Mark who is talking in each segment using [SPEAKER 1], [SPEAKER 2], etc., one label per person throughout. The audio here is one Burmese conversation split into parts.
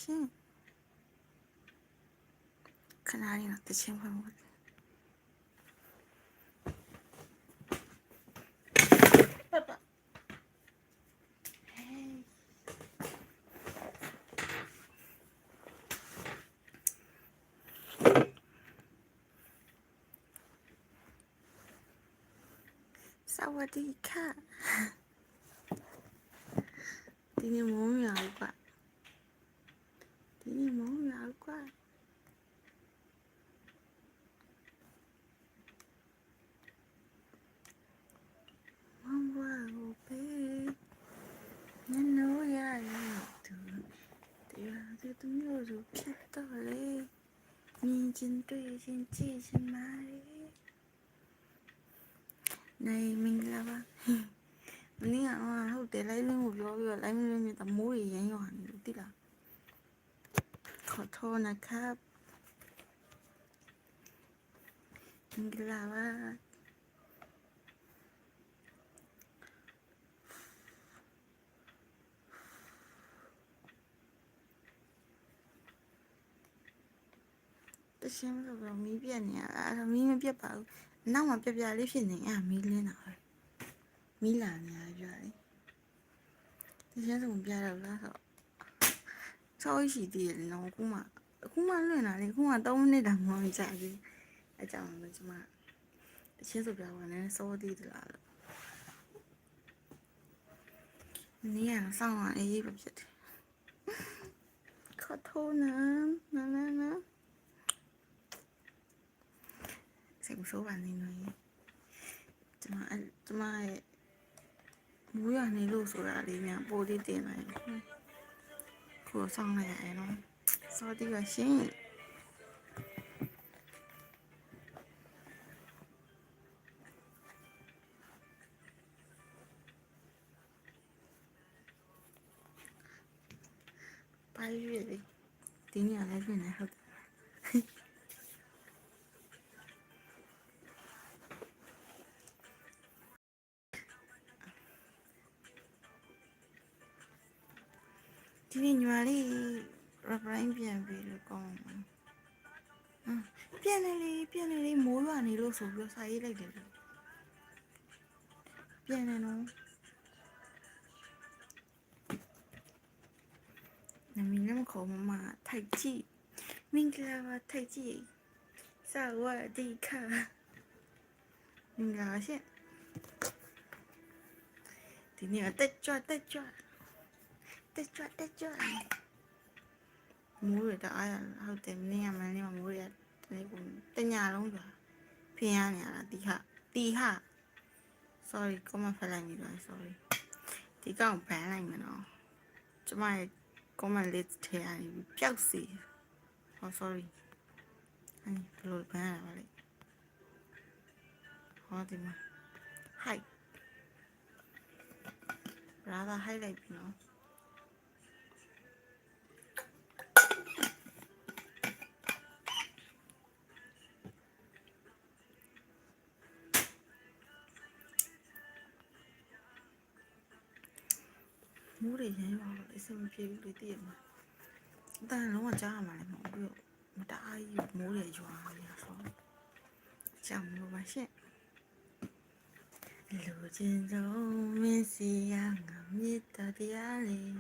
[SPEAKER 1] ရှင်ခဏလေးတော့တချင်းဖွင့်ဖို့ပပဟေးสวัสดีค่ะဒီနေ့မိုးရွာကွာဒီနေ့မိုးရွာကွာမမဝါကိုပဲနင်တို့ရရင်သူတရားသူမျိုးစုဖြစ်တော့လေမြင်ချင်းတွေ့ချင်းကြည့်ချင်းမာရီနိုင်မင်္ဂလာပါမင်းကဟုတ်တယ်လိုက်မင်းကိုပြောပြီးတော့လိုက်မင်းမြင်တမိုးရရမ်းရွာနေလို့တိလားขอโทษนะครับမင်္ဂလာပါတရှင်းလို့တော့မီးပြက်နေရတာမီးမပြက်ပါဘူးနောက်မှပြက်ပြလေးဖြစ်နေမီးလင်းတာပဲမီးလာနေရကြတယ်တရှင်းစုံပြတော့လားဆို6ရှိသေးတယ်နော်အခုမှလွင့်လာလေအခုမှ3မိနစ်တောင်မှကြာပြီအကြောင်းလည်းကျမတရှင်းစုံပြပါနဲ့စောသေးသလားလို့နေရဆောင်းရအေးပဲဖြစ်တယ်ขอโทษนะစိတ်မဆိုးပါနဲ့နော်ကျမရဲ့မူးရနေလို့ဆိုတာလေးများပို့လေးတင်လိုက်ကိုဆောင်းလိုက်ရတယ်နော်စောတိပါရှင်ပါရွေးလေဒီနေ့လည်းပြင်နေဟုတ်ဒီနေ့ညီမလေး reference ပြန်ပြီးလို့ကောင်းမှာပြန်နေလေမိုးရွာနေလို့ဆိုပြီးစာရေးလိုက်တယ်ပြန်နေနော်နမီနမခေါ်မမထိုက်ကြည့်မင်္ဂလာပါထိုက်ကြည့်စဝတ်ဒီခါမင်္ဂလာရှင်ဒီနေ့တက်ကြွမိုးရတာအားဟုတ်တယ်မင်းကမင်းမိုးရတညလုံးဆိုတာဖင်ရနေရတာတီဟာ sorry ကောမဖလိုက်မိပါ sorry ဒီကောင်ဘန်လိုက်မယ်နော်ကျမရဲ့ comment list ထဲကနေပျောက်စီ sorry ဘယ်လိုဘန်ရပါလဲဟောဒီမှာ hi brother hi လိုက်ပြီနော်မိုးရရမ်းပါလို့အဆင်မပြေဘူးလေတည့်ရမှာအတန်လုံးဝကြားရမှာလည်းမဟုတ်ဘူးမတအားကြီးမိုးရရွာနေတာဆိုကြောင်လို့ပါရှင့်လူချင်းဆုံးမင်းစီရငါမြေတတရားလေး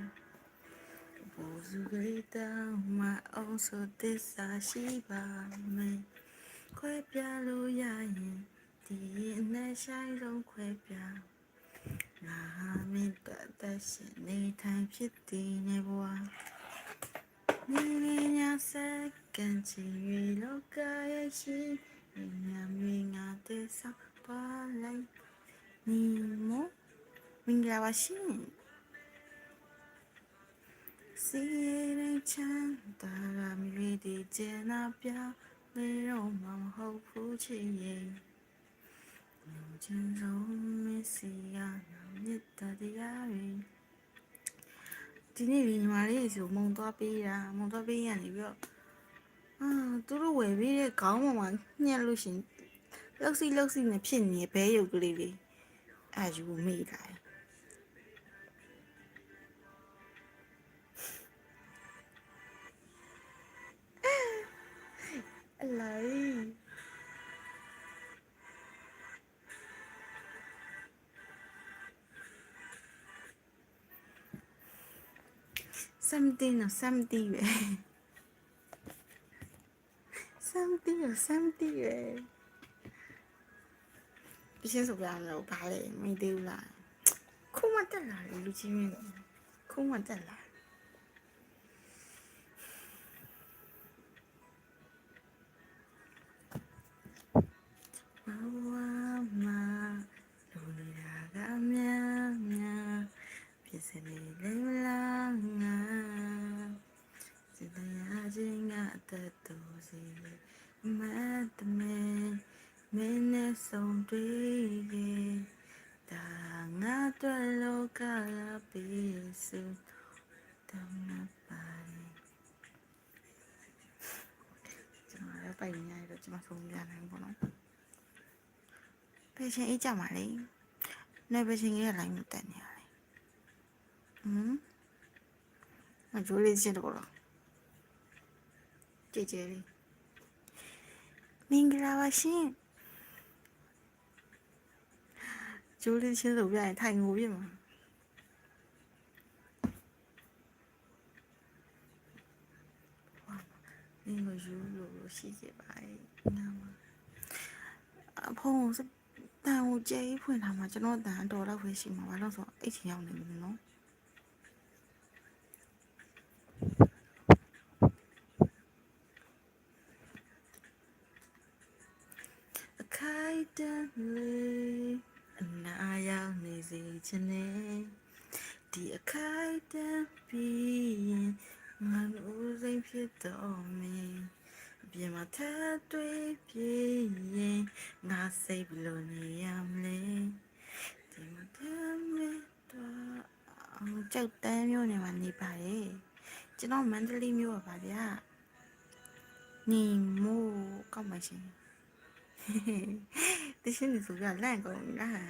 [SPEAKER 1] ဘူစုကလေးတောင်းမအောင်ဆိုသစ္စာရှိပါမယ်ခွဲပြလို့ရရင်ဒီအနဲ့ဆိုင်ဆုံးခွဲပြငါမင်းတရှင်နေထိုင်ဖြစ်တည်နေဘဝနေညာစကန်ချီလောကရဲ့ရှိညာမင်းငါတဲ့ဆောက်ပါလိုက်နီမိုမင်္ဂလာပါရှင်စီရင်ချမ်းသာရမီဒီကျနာပြလေတော့မဟုတ်ဘူးချစ်ရဲ့လူချင်းဆုံးမစီရမြတ်တရားတွေဒီနေ့ညီမလေးဆိုမုံသွားပေးရနေပြီးတော့သူတို့ဝယ်ပေးတဲ့ခေါင်းပေါ်မှာညှက်လို့ရှင်လောက်စီနဲ့ဖြစ်နေဘဲရုပ်ကလေးလေးယူမိလာ lại something or something vậy something or something vậy cái chuyện sụp làm là bà lại mình đều là không quan trọng là lưu chí mình không quan trọng là mà rồi là gà mía mía phía sau này lên la ngà chỉ là chỉ ngã tới tu gì mà tụi mình nên sống tùy ghê ta ngã tới lâu cả là bị sự tâm nát bài chúng nó phải nhảy được chúng nó không ra này bọn nó bây giờ ít chả mà lấy nơi bây giờ nghe lại một tên nhà này mà chú lên trên đó chị đi mình ra vào xin chú lên trên đầu này thay ngủ vậy mà nên người chú lù xí chị bài nào mà phong sẽ tao chơi phải làm mà cho nó đã đồ đâu phải xin mà vào đó rồi ít thì nhau này mình nó khai đơn lệ na yao này gì cho nên thì khai đơn bi ngàn u dây phía tổ mình别嘛太对别那谁不lo你样嘞别嘛太没多这单မျိုးနေမှာနေပါလေကျွန်တော်မန္တလေးမျိုးပါဗျာနေမို့ကောက်ပါရှင်တရှင်းနေဆိုပြလန့်ကုန်လား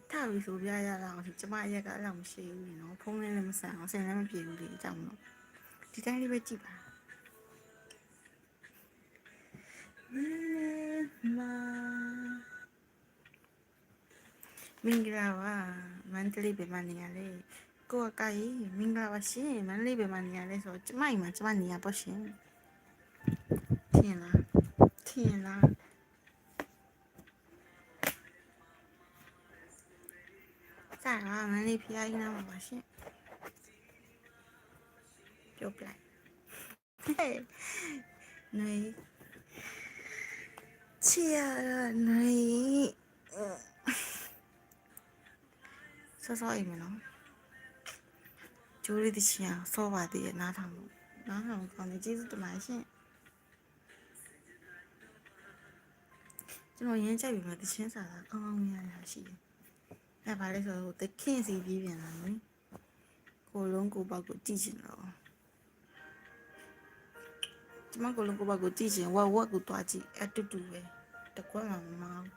[SPEAKER 1] ထားပြီးဆိုပြရတာကျမရက်ကအဲ့လောက်မရှိဘူးနော်ဖုန်းနဲ့လည်းမဆန်အောင်ဆင်လည်းမပြေဘူးလေအကြောင်းတော့ဒီတိုင်းလေးပဲကြည့်ပါမင်္ဂလာပါမန္တလေးပဲမနေရလေကိုကကကြီးမင်္ဂလာပါရှင်မန္တလေးပဲမနေရလေဆိုကျမအိမ်မှာကျမနေရပေါ့ရှင်ထင်လားစာကမန္တလေးဖျားကြီးနားမှာပါရှင်ပြောပြလိုက်ဟဲ့နေချီရနေစောအိမ်မနော်ကျိုးလေးတချီအောင်စောပါသေးရဲ့နားထောင်ကောင်းတယ်ကျေးဇူးတင်ပါရှင်ကျွန်တော်ရမ်းကြိုက်ပြီမှာတချင်းစာကောင်းကောင်းရတာရှိတယ်အဲ့ပါလေဆိုတော့တခင်စီပြီးပြန်လာနော်ကိုလုံးကိုပေါက်ကိုကြည့်ချင်တော့ကျမကိုလုံးကိုပေါက်ကိုကြည့်ချင်ဝက်ကိုတွားကြည့်အတူတူပဲတကွက်မှမမောင်း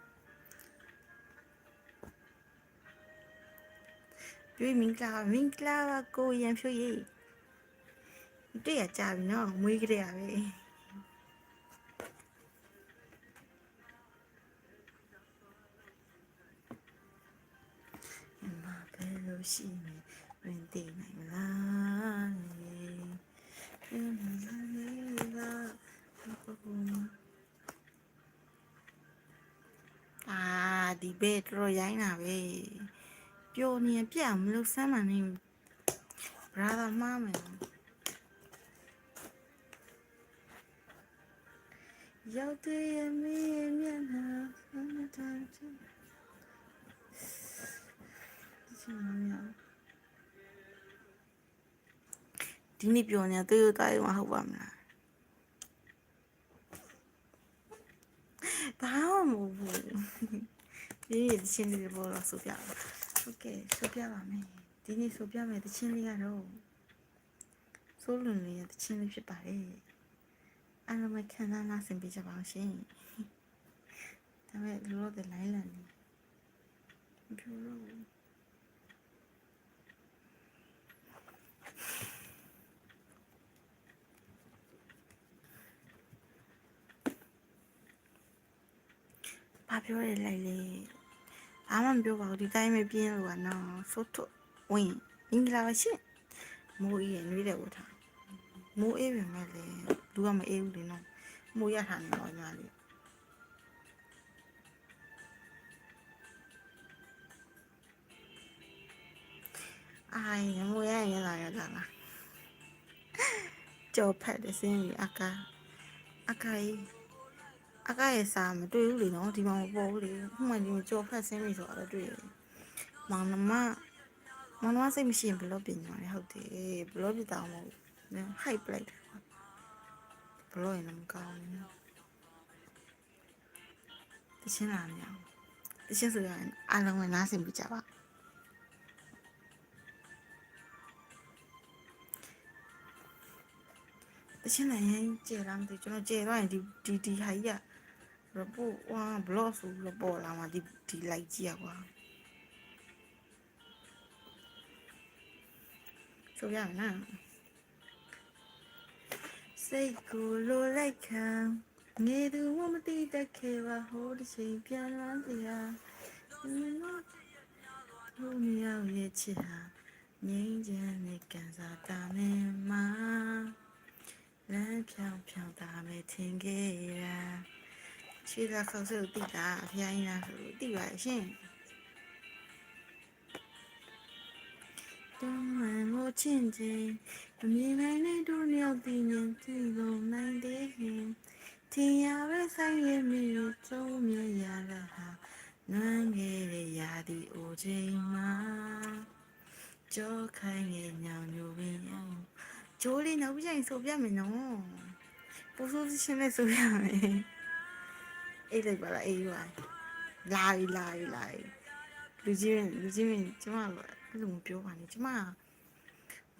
[SPEAKER 1] ပြေးမင်္ဂလာပါကိုရံဖြိုးရေးတွေ့ရကြပြီနော်မွေးကြရပဲမပဲလို့ရှိနေရင်တည်နိုင်မလားဒီဘက်တော့ရိုင်းတာပဲပျော်နေပြတ်မလို့စမ်းမှနေ brother မမယ်ရောက်တဲ့ရမင်းမျက်နှာဆန်းတိုင်းချင်ဒီနေ့ပြောနေသေးတာရောဟုတ်ပါမလားဘာမှမဟုတ်ဘူးဒီချင်းလေးပေါ်တော့ဆိုပြပါโอเคဆိုပြပါမယ်ဒီနေ့ဆိုပြမယ်တချင်းလေးကတော့ဆိုလွန်လေးတချင်းလေးဖြစ်ပါတယ်အားလုံးခံစားနာဆင်ပေးကြပါအောင်ရှင်ဒါပေမဲ့လောတဲ့လိုင်းလန်နေပြောလို့ ဘာပြောရလိုက်လေအားမပြောပါဘူးဒီတိုင်းပဲပြင်းလို့ကနော်ဆိုထုတ်ဝင်မင်္ဂလာပါရှင်မိုးအေးရနှွေးတယ်ဝတ်ထားမိုးအေးပဲမဲ့လေလူကမအေးဘူးလေနော်မိုးရထားနေတော့ညာလေးအိုင်မိုးရရင်လာရတာလားကြော်ဖက်တဲ့စင်းကြီးအကာရဲ့စာမတွေ့ဘူးလေနော်ဒီမှာမပေါ်ဘူးလေခုမှဒီကြော်ဖက်စင်းကြီးဆိုတာတော့တွေ့တယ်မောင်နှမစိတ်မရှိရင်ဘလော့ပြင်ကြတယ်ဟုတ်တယ်ဘလော့ပြတာမဟုတ်ဘူးဟိုက်ပလိုက်တယ်ဘလော့ရင်လည်းမကောင်းဘူးတချင်းလာမရဘူးတချင်းဆိုရင်အားလုံးကနားဆင်ပြကြပါတချင်းလည်းရင်ကျေလာမသိကျွန်တော်ကျေတော့ရင်ဒီဟာကြီးကရပို့ဝါဘလော့ဆိုပြီးပေါ်လာမှဒီလိုက်ကြည့်ရကွာဆိုရမယ်နော်စိတ်ကိုလိုလိုက်ခံနေသူမသိတတ်ခဲ့ပါဟိုဒီချိန်ပြန်လာစရာဘုံရောက်ရဲ့ချစ်ဟာငြိမ်းချမ်းတဲ့ကန်စားတာနဲ့မှာလမ်းဖြောင်းတာမဲ့ထင်ခဲ့တာခြေသာခေါက်စုပ်တိတာအဖျားရင်းလားဆိုတိပါရှင်当爱我亲近，明白你多了的年纪都难得很，天涯为山也没有走灭呀了哈，暖给的呀的无尽嘛，就看见鸟牛边样，这里那不像手表没弄，不说是现在手表没，哎来吧啦哎哇，来。လူကြီးကျမကအဲ့လိုမပြောပါနဲ့ကျမ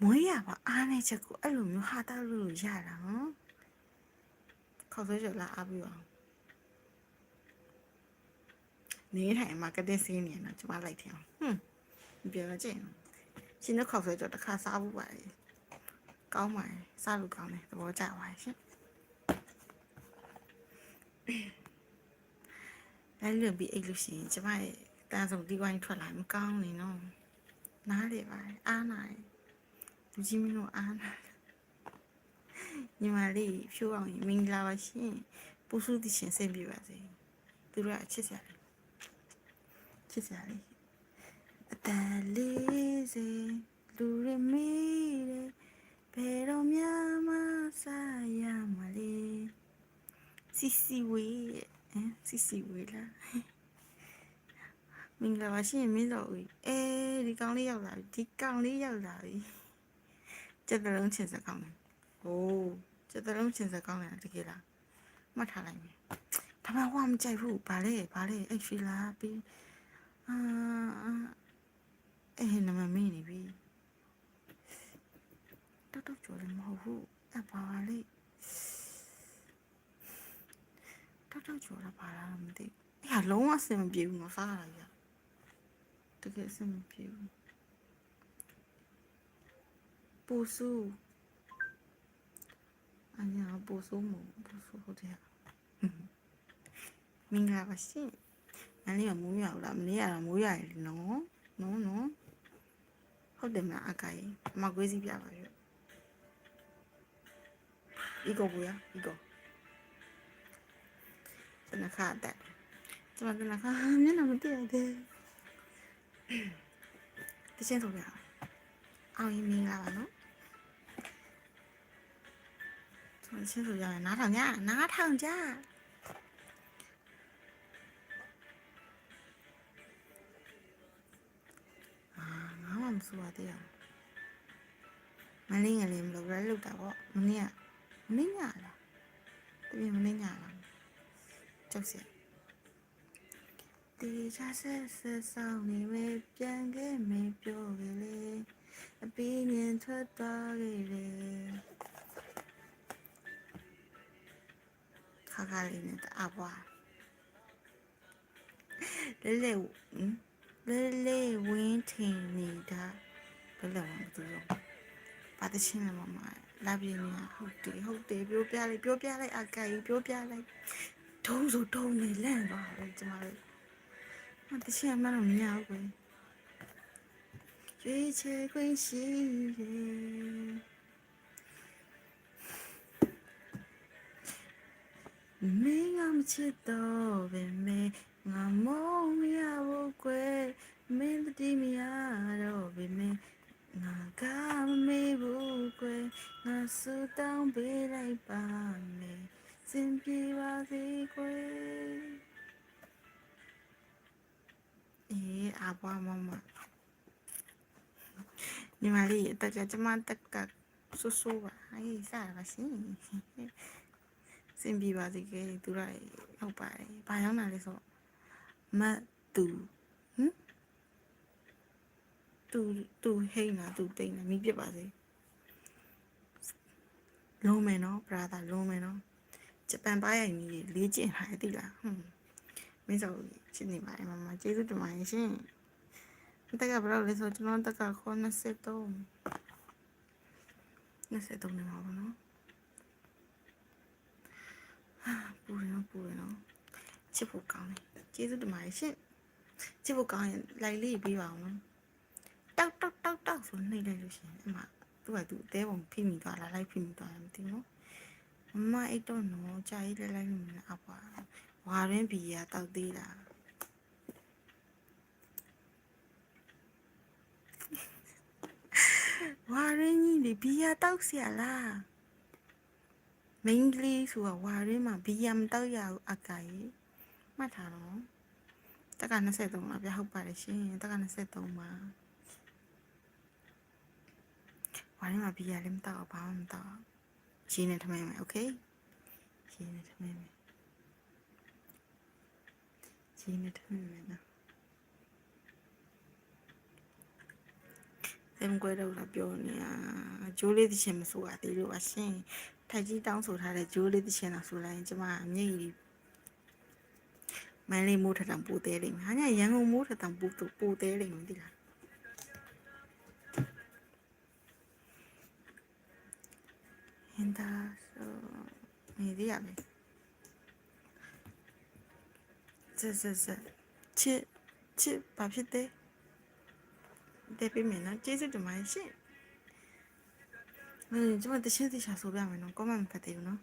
[SPEAKER 1] မွေးရပါအားနေချက်ကိုအဲ့လိုမျိုးဟာတာလို့ရတာနော်ခေါက်ဆွဲကြလာအားပြီးအောင်နေထိုင်မှာကတဲ့စင်းနေနော်ကျမလိုက်ထင်အောင်ပြောကြည့်ရှင်တို့ခေါက်ဆွဲကြတစ်ခါစားဖို့ပါလေကောင်းပါစားလို့ကောင်းတယ်သဘောကျပါရှင်အဲ့လိုပြီးအဲ့လိုရှင်ကျမရဲ့တန်းဆုံးဒီဝိုင်းထွက်လာမကောင်းနေနော်နားလေပါအားနာလူကြီးမင်းတို့အားနာညီမလေးဖြိုးအောင်မင်္ဂလာပါရှင်ပူစုတရှင်ဆင်ပြပါစေသူတို့ကချစ်စရာလေးအတန်လေးစေလူရမီတဲ့ဘယ်တော့မှမစားရမလဲစီဝေးစီဝေးလားမင်္ဂလာပါရှင်မင်းတော်ဦးဒီကောင်လေးရောက်လာပြီကျက်တလုံးချင်စကောင်းတယ်ကျက်တလုံးချင်စကောင်းတယ်တကယ်လားမှတ်ထားလိုက်မယ်ဒါမှဟောမကြိုက်ဘူးဗာလေအဲ့ဖီလာပြီးနမမင်းနေပြီတော့ကြော်လည်းမဟုတ်ဘူးအပါလေတော့ကြော်လာပါလားမသိအဲ့ဟာလုံးဝအဆင်မပြေဘူးမစားရတာကြီးတကယ်အဆင်မပြေဘူးပူစုအညာပူစုဟုတ်တယ်မင်္ဂလာပါရှင်မနေ့ကမိုးရွာလားမနေ့ကတော့မိုးရွာတယ်နော်ဟုတ်တယ်မလားအကိုင်မကွေးစီးပြပါရဲ့ဒီကိုဘူးရဒီကိုတနခါတက်ကျမတနခါမျက်နှာမတည့်ရတယ်တချင်းဆိုပြအောင်ရင်မင်္ဂလာပါနော်တချင်းဆိုရရင်နားထောင်ကြငါမှမဆိုပါသေးဘူးမင်းငယ်လေးမလို့လည်းလောက်တာပေါ့မင်းလားတပည့်မင်းညာလားကြောက်စရာဒီချာဆက်ဆောင်နေမေပြန်ခဲ့မေပြောခဲ့လေအပင်းမြင်ထွက်သွားခဲ့လေခါလေးနဲ့တအပွားလေဝင်းထင်နေတာဘယ်လိုမှမသိဘူးပါတချင်းလည်းမမလာပြင်းနေဟုတ်တယ်ပြောပြလိုက်အကိုင်ပြောပြလိုက် ထုံးဆိုထုံးနေလန့်သွားတယ်ကျမတို့တချင်မှတော့မရဘူးကွယ်ရွေးချယ်ခွင့်ရှိတယ်မင်းကမချစ်တော့ပဲမဲငါမောင်းမရဘူးကွယ်မင်းတတိမရတော့ပဲမဲငါကမမေ့ဘူးကွယ်ငါစူတောင်းပေးလိုက်ပါမယ်စင်ပြေပါစေကွယ်အေးအဘွားမမညီမလေးတကယ်ကျမတက်ကဆူဆူပါအေးစားပါရှင်စင်ပြေပါစေကွယ်သူတို့ဟုတ်ပါတယ်ဘာရောက်လာလဲဆိုမတ်တူဟမ်သူဟိန်းတာသူတိတ်နေမိပြစ်ပါစေလုံးမယ်နော် brother လုံးမယ်နော်ဂျပန်ပါရိုင်ကြီးလေးကျင်ထားတယ်သိလားမင်းစောချစ်နေပါတယ်မမကျေးဇူးတင်ပါတယ်ရှင်တက်ကဘယ်လောက်လဲဆိုကျွန်တော်တက်ကခေါ်23နေမှာပါနော်ပူရနော်ချစ်ဖို့ကောင်းတယ်ကျေးဇူးတင်ပါတယ်ရှင်ချစ်ဖို့ကောင်းရင်လိုက်လေးပြီးပါအောင်နော်တောက်ဆိုနှိမ့်လိုက်လို့ရှင်အမသူကသူအသေးပုံဖိမိသွားလားလိုက်ဖိမိသွားတယ်မသိဘူးနော်မမအိတ်တော့နော်ကြာရေးလိုက်လို့မလားအပွားဝါရင်းဘီယာတောက်သေးတာဝါရင်းကြီးလေဘီယာတောက်เสียလားမင်းကလေးဆိုတာဝါရင်းမှာဘီယာမတောက်ရဘူးအကာကြီးမှတ်ထားတော့တက်က23ပါဗျဟုတ်ပါတယ်ရှင်တက်က23ပါဝါရင်းမှာဘီယာလည်းမတောက်ဘာမှမတောက်ရှင်းနေထမင်းမယ်โอเคရှင်းနေထမင်းမယ်နော်စံကွဲတော့လာပြောနေတာဂျိုးလေးတစ်ချက်မဆိုရသေးလို့ပါရှင်ထိုက်ကြီးတောင်းဆိုထားတဲ့ဂျိုးလေးတစ်ချက်တော့ဆိုလိုက်ရင်ကျမအမြင့်ကြီးမန်းလေးမိုးထထောင်ပိုသေးလိမ့်မယ်ဟာညရန်ကုန်မိုးထထောင်ပိုသေးလိမ့်မယ်သိလားဟင်တာဆိုနေသေးရမယ်ချစ်ဘာဖြစ်တဲ့တဲ့ပြမယ်နော်ကျေးဇူးတင်ပါတယ်ရှင်ကျမတချင်းတခြားဆိုပြမယ်နော်ကောမန့်မဖတ်သေးဘူးနော်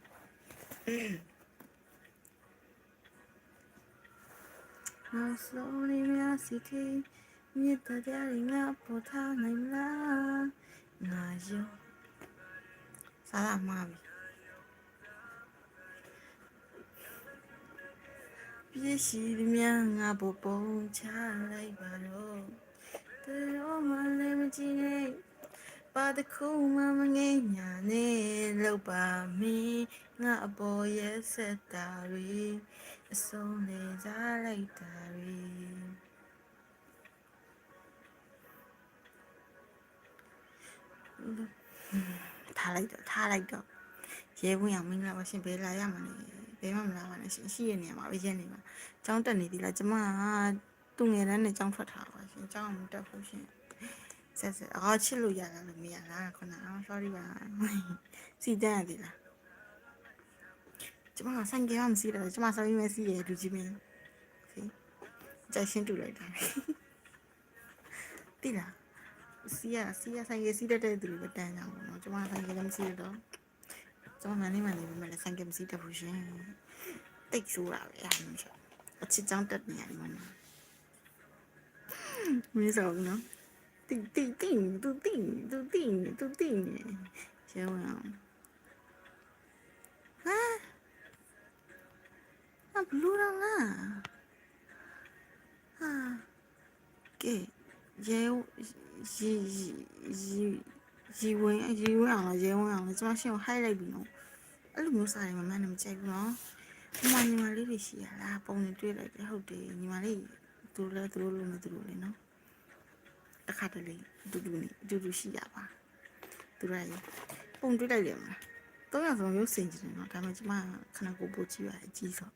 [SPEAKER 1] နောက်ဆုံးလေးများစီတီမြတ်တရားရင်းငါပေါ်ထားနိုင်လားငါယောစားလာမှာပြည့်ရှိသည်များငါပေါ်ပုံချလိုက်ပါတော့သူတို့မှလည်းမကြည့်နဲ့ပါတခုမှမငဲ့ညာနဲ့လောက်ပါမင်းငါအပေါ်ရဲ့ဆက်တာတွေအဆုံးနေကြလိုက်တာတွေထားလိုက်တော့ရဲဝင်အောင်မင်္ဂလာပါရှင်ဘယ်လာရမှာလဲဘယ်မှမလာပါနဲ့ရှင်ရှိရနေမှာပဲရက်နေမှာကျောင်းတက်နေသေးလားကျမသူ့ငယ်တန်းနဲ့ကျောင်းထွက်ထားပါရှင်ကျောင်းမတက်ဘူးရှင်ဆက်ချစ်လို့ရလားလို့မရလားခုနsorry ပါစီတန်းရသေးလားကျမဆိုင်ကမစီးတယ်ကျမဆောင်းရင်းမစီးရလူကြီးမင်းကြိုက်ရှင်းတူလိုက်တာတိလားစီးရဆိုင်ကစီးတတ်တဲ့သူတွေပဲတန်းကြအောင်နော်ကျမဆိုင်ကလည်းမစီးတော့ကျမမနေပြီမလဲဆိုင်ကမစီးတတ်ဘူးရှင်တိတ်ဆိုးတာပဲအဲ့လိုမျိုးအချစ်ကြောင်းတက်နေရတယ်မနော်မင်းစောနော်တင်းသူတင်းရှင်းအောင်ဟာဘလူးတော့ငါဟာကဲရေဝင်အောင်ကျမရှင်းကိုဟိုက်လိုက်ပြီနော်အဲ့လိုမျိုးစားတယ်မမနဲ့မကြိုက်ဘူးနော်ညီမလေးတွေရှိရလားပုံနေတွေ့လိုက်တယ်ဟုတ်တယ်ညီမလေးသူတို့လည်းနော်အခါတလေတူရှိရပါသူတို့ရပုံတွေ့လိုက်တယ်မလားတော့ရဆုံးမျိုးစင်ကြတယ်နော်ဒါမှကျမခဏကိုပို့ကြည့်ရအကြီးဆို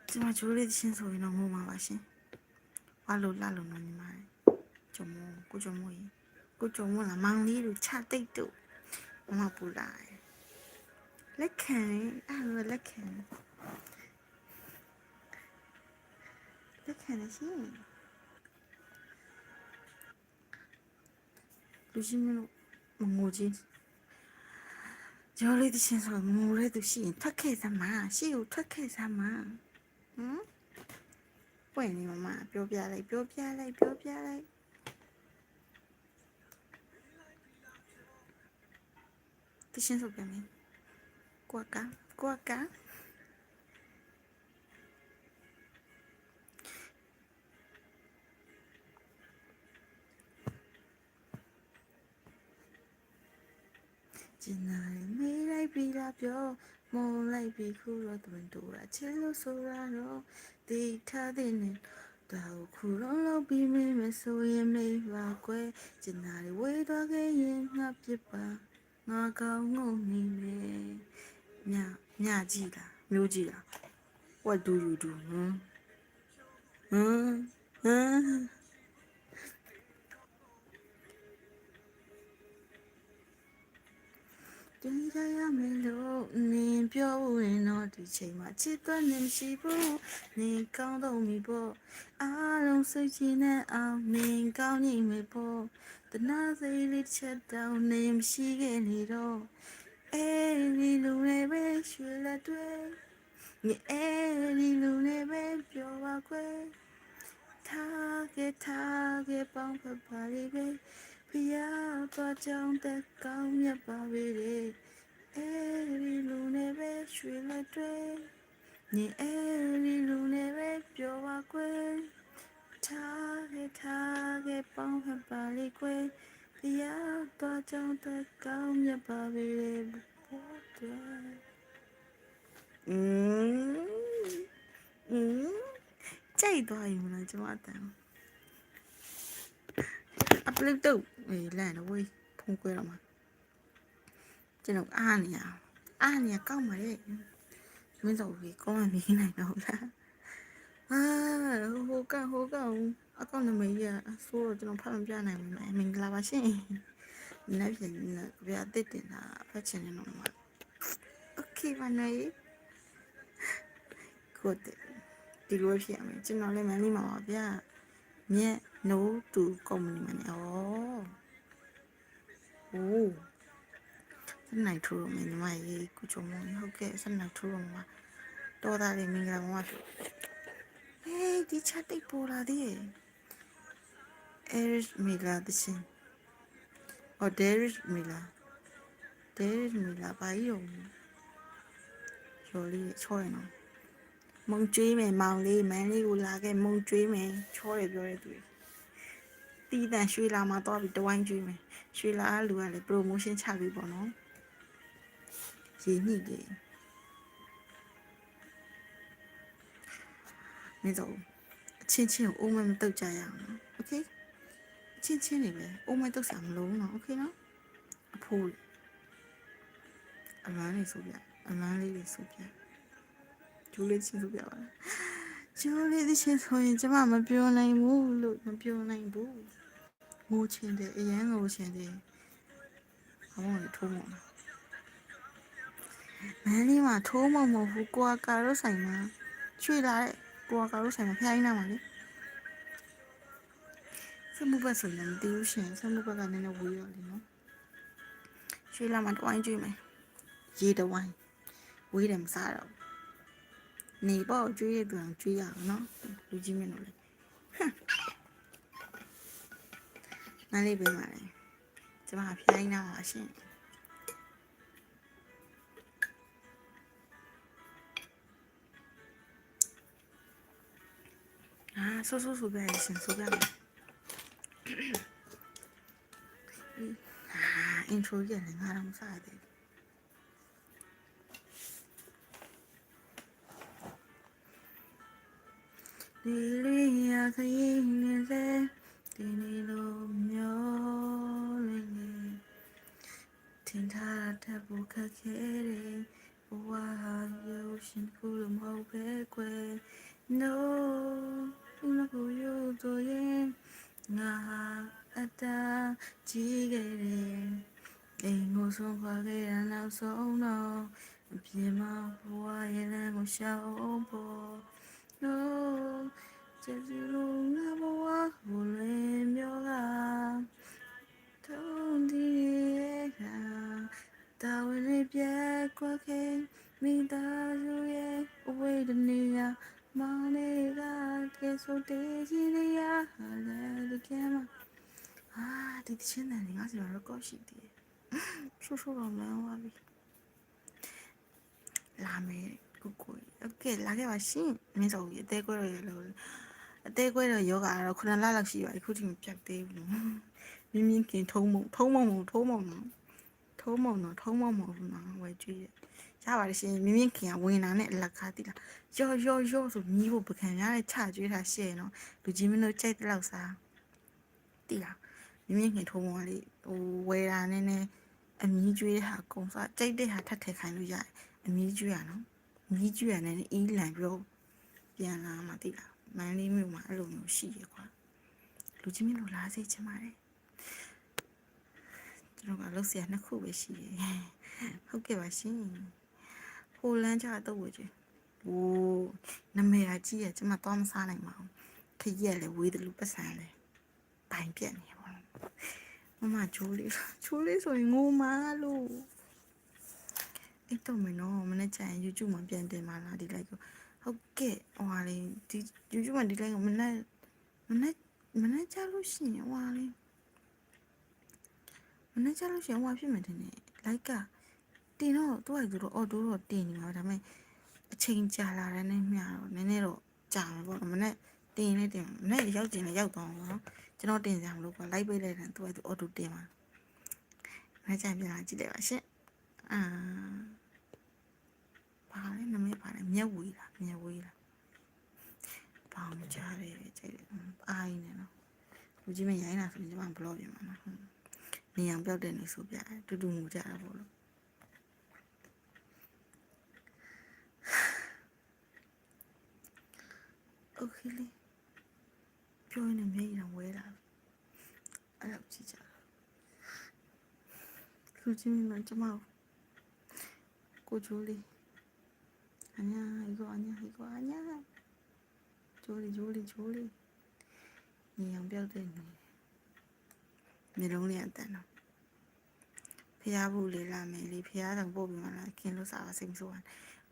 [SPEAKER 1] ကျမချိုးလေးချင်းဆိုရင်တော့ငိုမှာပါရှင်ဝါလို့လာလို့နော်ညီမကိုကြုံမိုးလားမောင်လေးတို့ချတိတ်တို့မမပူလာ လက်ခံအဲ့လိုလက်ခံရှင်လူရှိမလို့မငိုချင်းကျော်လေးတချင်းဆိုငိုရဲသူရှိရင်ထွက်ခဲ့စမ်းမရှေ့ကိုထွက်ခဲ့စမ်းမဟမ်ပွင့်နေမပြောပြလိုက်တချင်းဆိုပြန်မယ်ကွာကာကျင်နာမေးလိုက်ပြီးလားပြောမုန်းလိုက်ပြီးခုတော့တွင်တူတာချစ်လို့ဆိုရတော့ဒီထားတဲ့နဲ့တော့ခုတော့လောက်ပြီးမင်းမဆိုရင်မေးပါကွယ်ကျင်နာဝေးတော့ခဲ့ရင်ငါပြစ်ပါငါကောင်းငုံနေမယ်ညကြည့်လားမျိုးကြည့်လား What do you do ဟမ်တင်ကြရမယ်လို့နင်ပြောရင်တော့ဒီချိန်မှာချစ်တော့နေမရှိဘူးနင်ကောင်းတော့မိပေါ့အားလုံးစိတ်ချနဲ့အောင်နင်ကောင်းနေမယ်ပေါ့တနာစိတ်လေးချက်တောင်နင်မရှိခဲ့နေတော့အဲဒီလူတွေပဲရွှေလက်တွေအဲဒီလူတွေပဲပြောပါခွဲထားခဲ့ပေါင်းဖက်ပါလေးပဲဖျားတော့ကြောင်းတက်ကောင်းမြတ်ပါပဲအဲဒီလူတွေပဲရွှေလက်တွေအဲဒီလူတွေပဲပြောပါခွဲထားခဲ့ပေါင်းဖက်ပါလေးခွဲဖျားတော့ကြောင်းတက်ကောင်းမြတ်ပါပဲကြိုက်သွားရင်မလားကျမအတန်းအပလုတ်တော့လန့်တော့ဝေးဖုန်းကွဲတော့မှာကျွန်တော်အားနေရကောက်ပါလေမင်းတို့ကြီးကောင်းမှမင်းနိုင်တော့လားဟိုကောင်အကောင့်နံပါတ်ကြီးအဆိုးတော့ကျွန်တော်ဖတ်မပြနိုင်ဘူးမင်္ဂလာပါရှင်နောက်ပြန်ပြအစ်တင်တာဖတ်ချင်နေတော့မှာโอเคပါနော်ကိုဒီလိုဖြစ်ရမယ်ကျွန်တော်လည်းမလေးမှာပါဗျာမြက်နိုးတူကုမ္ပဏီမှာနေဟိုးစနိုင်ထူရမယ်ညီမကြီးကိုချုံမဟုတ်ကဲ့စနိုင်ထူရမှာတော်သားလေးမင်္ဂလာပါဆိုဟေးဒီချက်တိတ်ပေါ်လာသေးရဲ့Eric Mila တရှင်Derek Mila ဘာကြီးရော်လေးချောရနော်မုံကျွေးမယ်မောင်လေးမန်းလေးကိုလာခဲ့မုံကျွေးမယ်ချောတယ်ပြောတဲ့သူတီးတန်ရွှေလာမှာတော့ပြီးတဝိုင်းကျွေးမယ်ရွှေလာလူကလည်း promotion ချပြီးပေါ့နော်ရေညှိတယ်မင်းတို့အချင်းကိုအိုးမတုတ်ကြရအောင်နော်โอเคအချင်းနေပဲအိုးမတုတ်စားမလို့နော်โอเคနော်အဖိုးအလန်းလေးဆိုပြအလန်းလေးဆိုပြကျိုးလေးချင်းဆိုပြပါကျိုးလေးဒီချင်းဆိုရင်ကျမမပြောနိုင်ဘူးလို့မပြောနိုင်ဘူးငိုချင်တယ်အရန်ငိုချင်တယ်ဘာမှမထိုးမမန်းလေးမှာထိုးမမဟုတ်ဘူးကိုကာရိုဆိုင်မှာရွှေလာတဲ့ကိုကာရိုဆိုင်မှာဖျားရင်းနာမှာလေစမှုဘက်ဆိုရင်မသိဘူးရှင်စမှုဘက်ကနည်းနည်းဝေးရောလေနော်ရွှေလာမှာတဝိုင်းကျွေးမယ်ရေတဝိုင်းဝေးတယ်မစားတော့နေပေါ့ကျွေးရတူအောင်ကျွေးရအောင်နော်လူကြီးမြင်လို့လေနားလေးပေးပါလေကျမဖျားရင်းနာပါရှင်ဆိုပြရရှင်ဆိုပြမယ်intro ရတယ်ငါတော့မစားသေးဘူးဒီလေးရခရင်နေတဲ့ဒီနေ့လိုမျိုးလေးထင်ထားတဲ့ဘုခက်ခဲတယ်ဘဝရုပ်ရှင်ကူလို့မဟုတ်ပဲကွယ် no မကိုယူတော့ရင်ငါအတားကြီးခဲ့တယ်အိမ်ကိုဆုံးခွာခဲ့ရနောက်ဆုံးတော့别忙我也能够笑破。No，这是路那么我无论苗啊，痛的啊，到那边过去，没打住也为了你呀，忙那个结束的心里呀，来的干嘛？啊，ဒီချင်းတယ်ငါစီတော့ကော့ရှိသေးတယ်ဆူဆူတော့မန်းသွားပြီလာမယ်ကိုโอเคလာခဲ့ပါရှင်မင်းစောကြီးအသေးကွဲတော့ရလို့အသေးကွဲတော့ယောဂါတော့9လလောက်ရှိပါပြီခုထိမပြတ်သေးဘူးမြင်းမြင်းကင်ထုံးမုံနော်ဝယ်ကြည့်ရပါတယ်ရှင်မြင်းမြင်းကင်ကဝင်လာနဲ့အလက်ကားတိလားရောဆိုမြည်ဖို့ပကံများနဲ့ချကျွေးတာရှဲနော်လူကြီးမင်းတို့ကြိုက်တဲ့လောက်စားတိလားမြင်းမြင်းကင်ထုံးမုံကလေဟိုဝယ်တာနဲ့အမီးကျွေးဟာကုံစားကြိုက်တဲ့ဟာထပ်ထည့်ခိုင်းလို့ရတယ်အမီးကျွေးရနော်မီးကျွေးရနဲ့အီးလန်ပြီးတော့ပြန်လာမှတိလားမန်းလေးမြို့မှာအဲ့လိုမျိုးရှိရကွာလူကြီးမင်းတို့လာစေချင်ပါတယ်ကျွန်တော်ကလောက်ဆရာနှစ်ခုပဲရှိတယ်ဟုတ်ကဲ့ပါရှင်ဟိုလန်းကြတော့ဝေချင်โอ้နာမည်ကကြီးရကျွန်မတော့မစားနိုင်ပါဘူးခရက်လေဝေးတယ်လို့ပတ်စံလေပိုင်ပြက်နေပါမမချိုးလေးဆိုရင်ငိုမာလို့အဲ့တော့မနော်မနေ့ကျရင် YouTube မှာပြန်တင်ပါလားဒီလိုက်ကိုဟုတ်ကဲ့ဟိုဟာလေးဒီ YouTube မှာဒီလိုက်ကိုမနေ့ကျလို့ရှိရင်ဟိုဟာလေးမနေ့ကျလို့ရှိရင်ဟိုဟာဖြစ်မယ်တင်နေလိုက်ကတင်တော့သူ့ဟာသူတော့အော်တိုးတော့တင်နေမှာဒါပေမဲ့အချိန်ကြာလာတဲ့နေ့မျှတော့နည်းနည်းတော့ကြာမယ်ပေါ့မနေ့တင်မနေ့ရောက်ကျင်လည်းရောက်တော့နော်ကျွန်တော်တင်စရာမလိုပါလိုက်ပေးလိုက်တယ်သူ့ဟာသူအော်တိုတင်မှာမနေ့ကျရင်ပြန်လာကြည့်လိုက်ပါရှင့်ပါလေနမေပါလေမျက်ဝေးလားပေါင်ကြားတယ်ကြိုက်တယ်အိုင်းနေနော်လူကြီးမရိုင်းတာဆိုရင်ကျွန်မဘလော့ပြင်မှာနော်နေအောင်ပြောက်တဲ့နေဆိုပြတူတူငူကြတာပေါ့လို့โอเคလေပြောနေမျက်ရည်တော့ဝဲလာအဲ့လိုကြည့်ကြလူကြီးမကျွန်မကိုဂျိုးလေး아니야 이거 아니야 조리 이 양뼈도 있네 메롱이 안 따나 피아부 리라메 리 피아당 뽑으면 긴로 싸가 생소한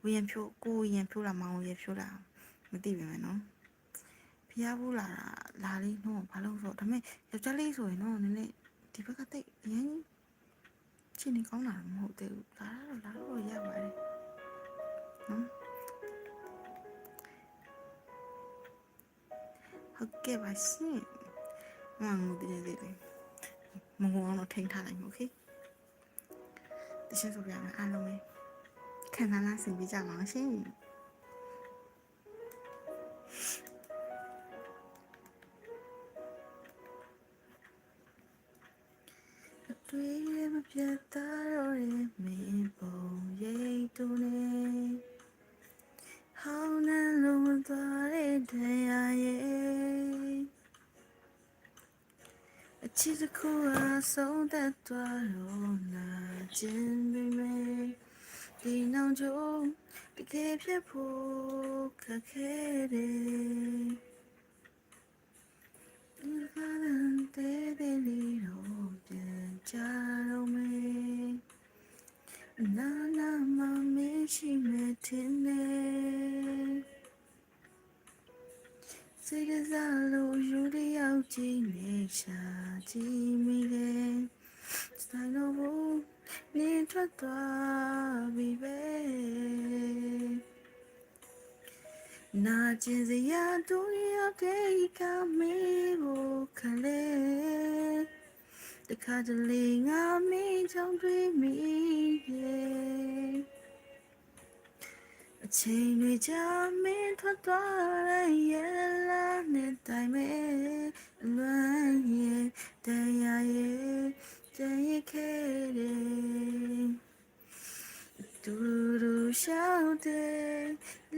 [SPEAKER 1] 위엔표 위엔표라 마우 예표라 못디비면 너 피아부라 라리 너 발롱소 다음에 여자리 소리 너 너네 디바가 때 얘는 진이ကောင်းတာမဟုတ်သေးဘူးလာတော့ရပါတယ်ဟုတ်ကဲ့ပါရှင်မငုံတည်နေသေးတယ်မငုံအောင်တော့ထိန်းထားလိုက်မယ်โอเคတခြားဆိုပြမယ်အားလုံးပဲခံစားလာဆင်ပြကြပါအောင်ရှင်တွေ့ရမပြတ်သားတော့ရဲ့မင်းပုံရိပ်တူနေဟောင်းနှလုံးသွားတဲ့တရားရဲ့အချစ်တစ်ခုအဆုံးသတ်သွားတော့နာကျင်ပေမဲ့ဒီနောက်ကျတကယ်ဖြစ်ဖို့ခက်ခဲတယ်ဒီကနေ့တဲ့လီတော့ပြန်ကြတော့မယ်နာမမရှိမဲ့တင်နေစိတ်ကစားလို့ယူရရောက်ကြည့်နေရှာကြည့်မိတယ်ဆိုင်လို့မြင်ထွက်သွားပြီပဲနာကျင်စရာတို့ရောက်တဲ့ကမေးဖို့ခလဲတခါတလေငါမင်းချောင်းတွေးမိရဲ့အချိန်တွေကြာမင်းထွက်သွားတဲ့ရဲ့လာနဲ့တိုင်မဲ့လွမ်းရဲ့တရားရဲ့ကြံရခဲ့တယ်တူတူရှောက်တဲ့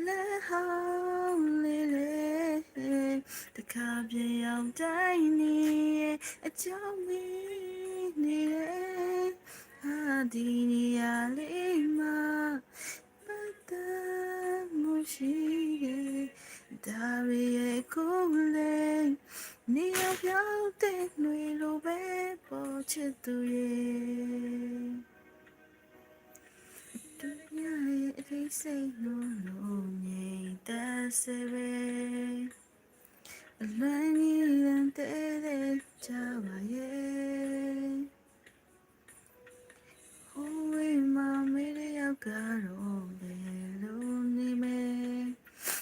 [SPEAKER 1] လက်ဟောင်းလေးလေးတခါပြေအောင်တိုင်းနေအကြောင်းမင်းနေတယ် ဒီနေရာလေးမှာပတ်သက်မှုရှိတယ်ဒါရီရဲ့ကိုယ်လေးနေရာပြောင်းတဲ့ຫນွေလိုပဲပေါ်ချစ်သူရဲ့ဒုညရဲ့အသေးစိတ်လို့ငြိမ်သက်စေပဲအလွန်ကြီးလန်တဲ့ကြပါရဲ့ဟိုဝေးမှာမေးရရောက်ကတော့ဘယ်လိုနေမဲ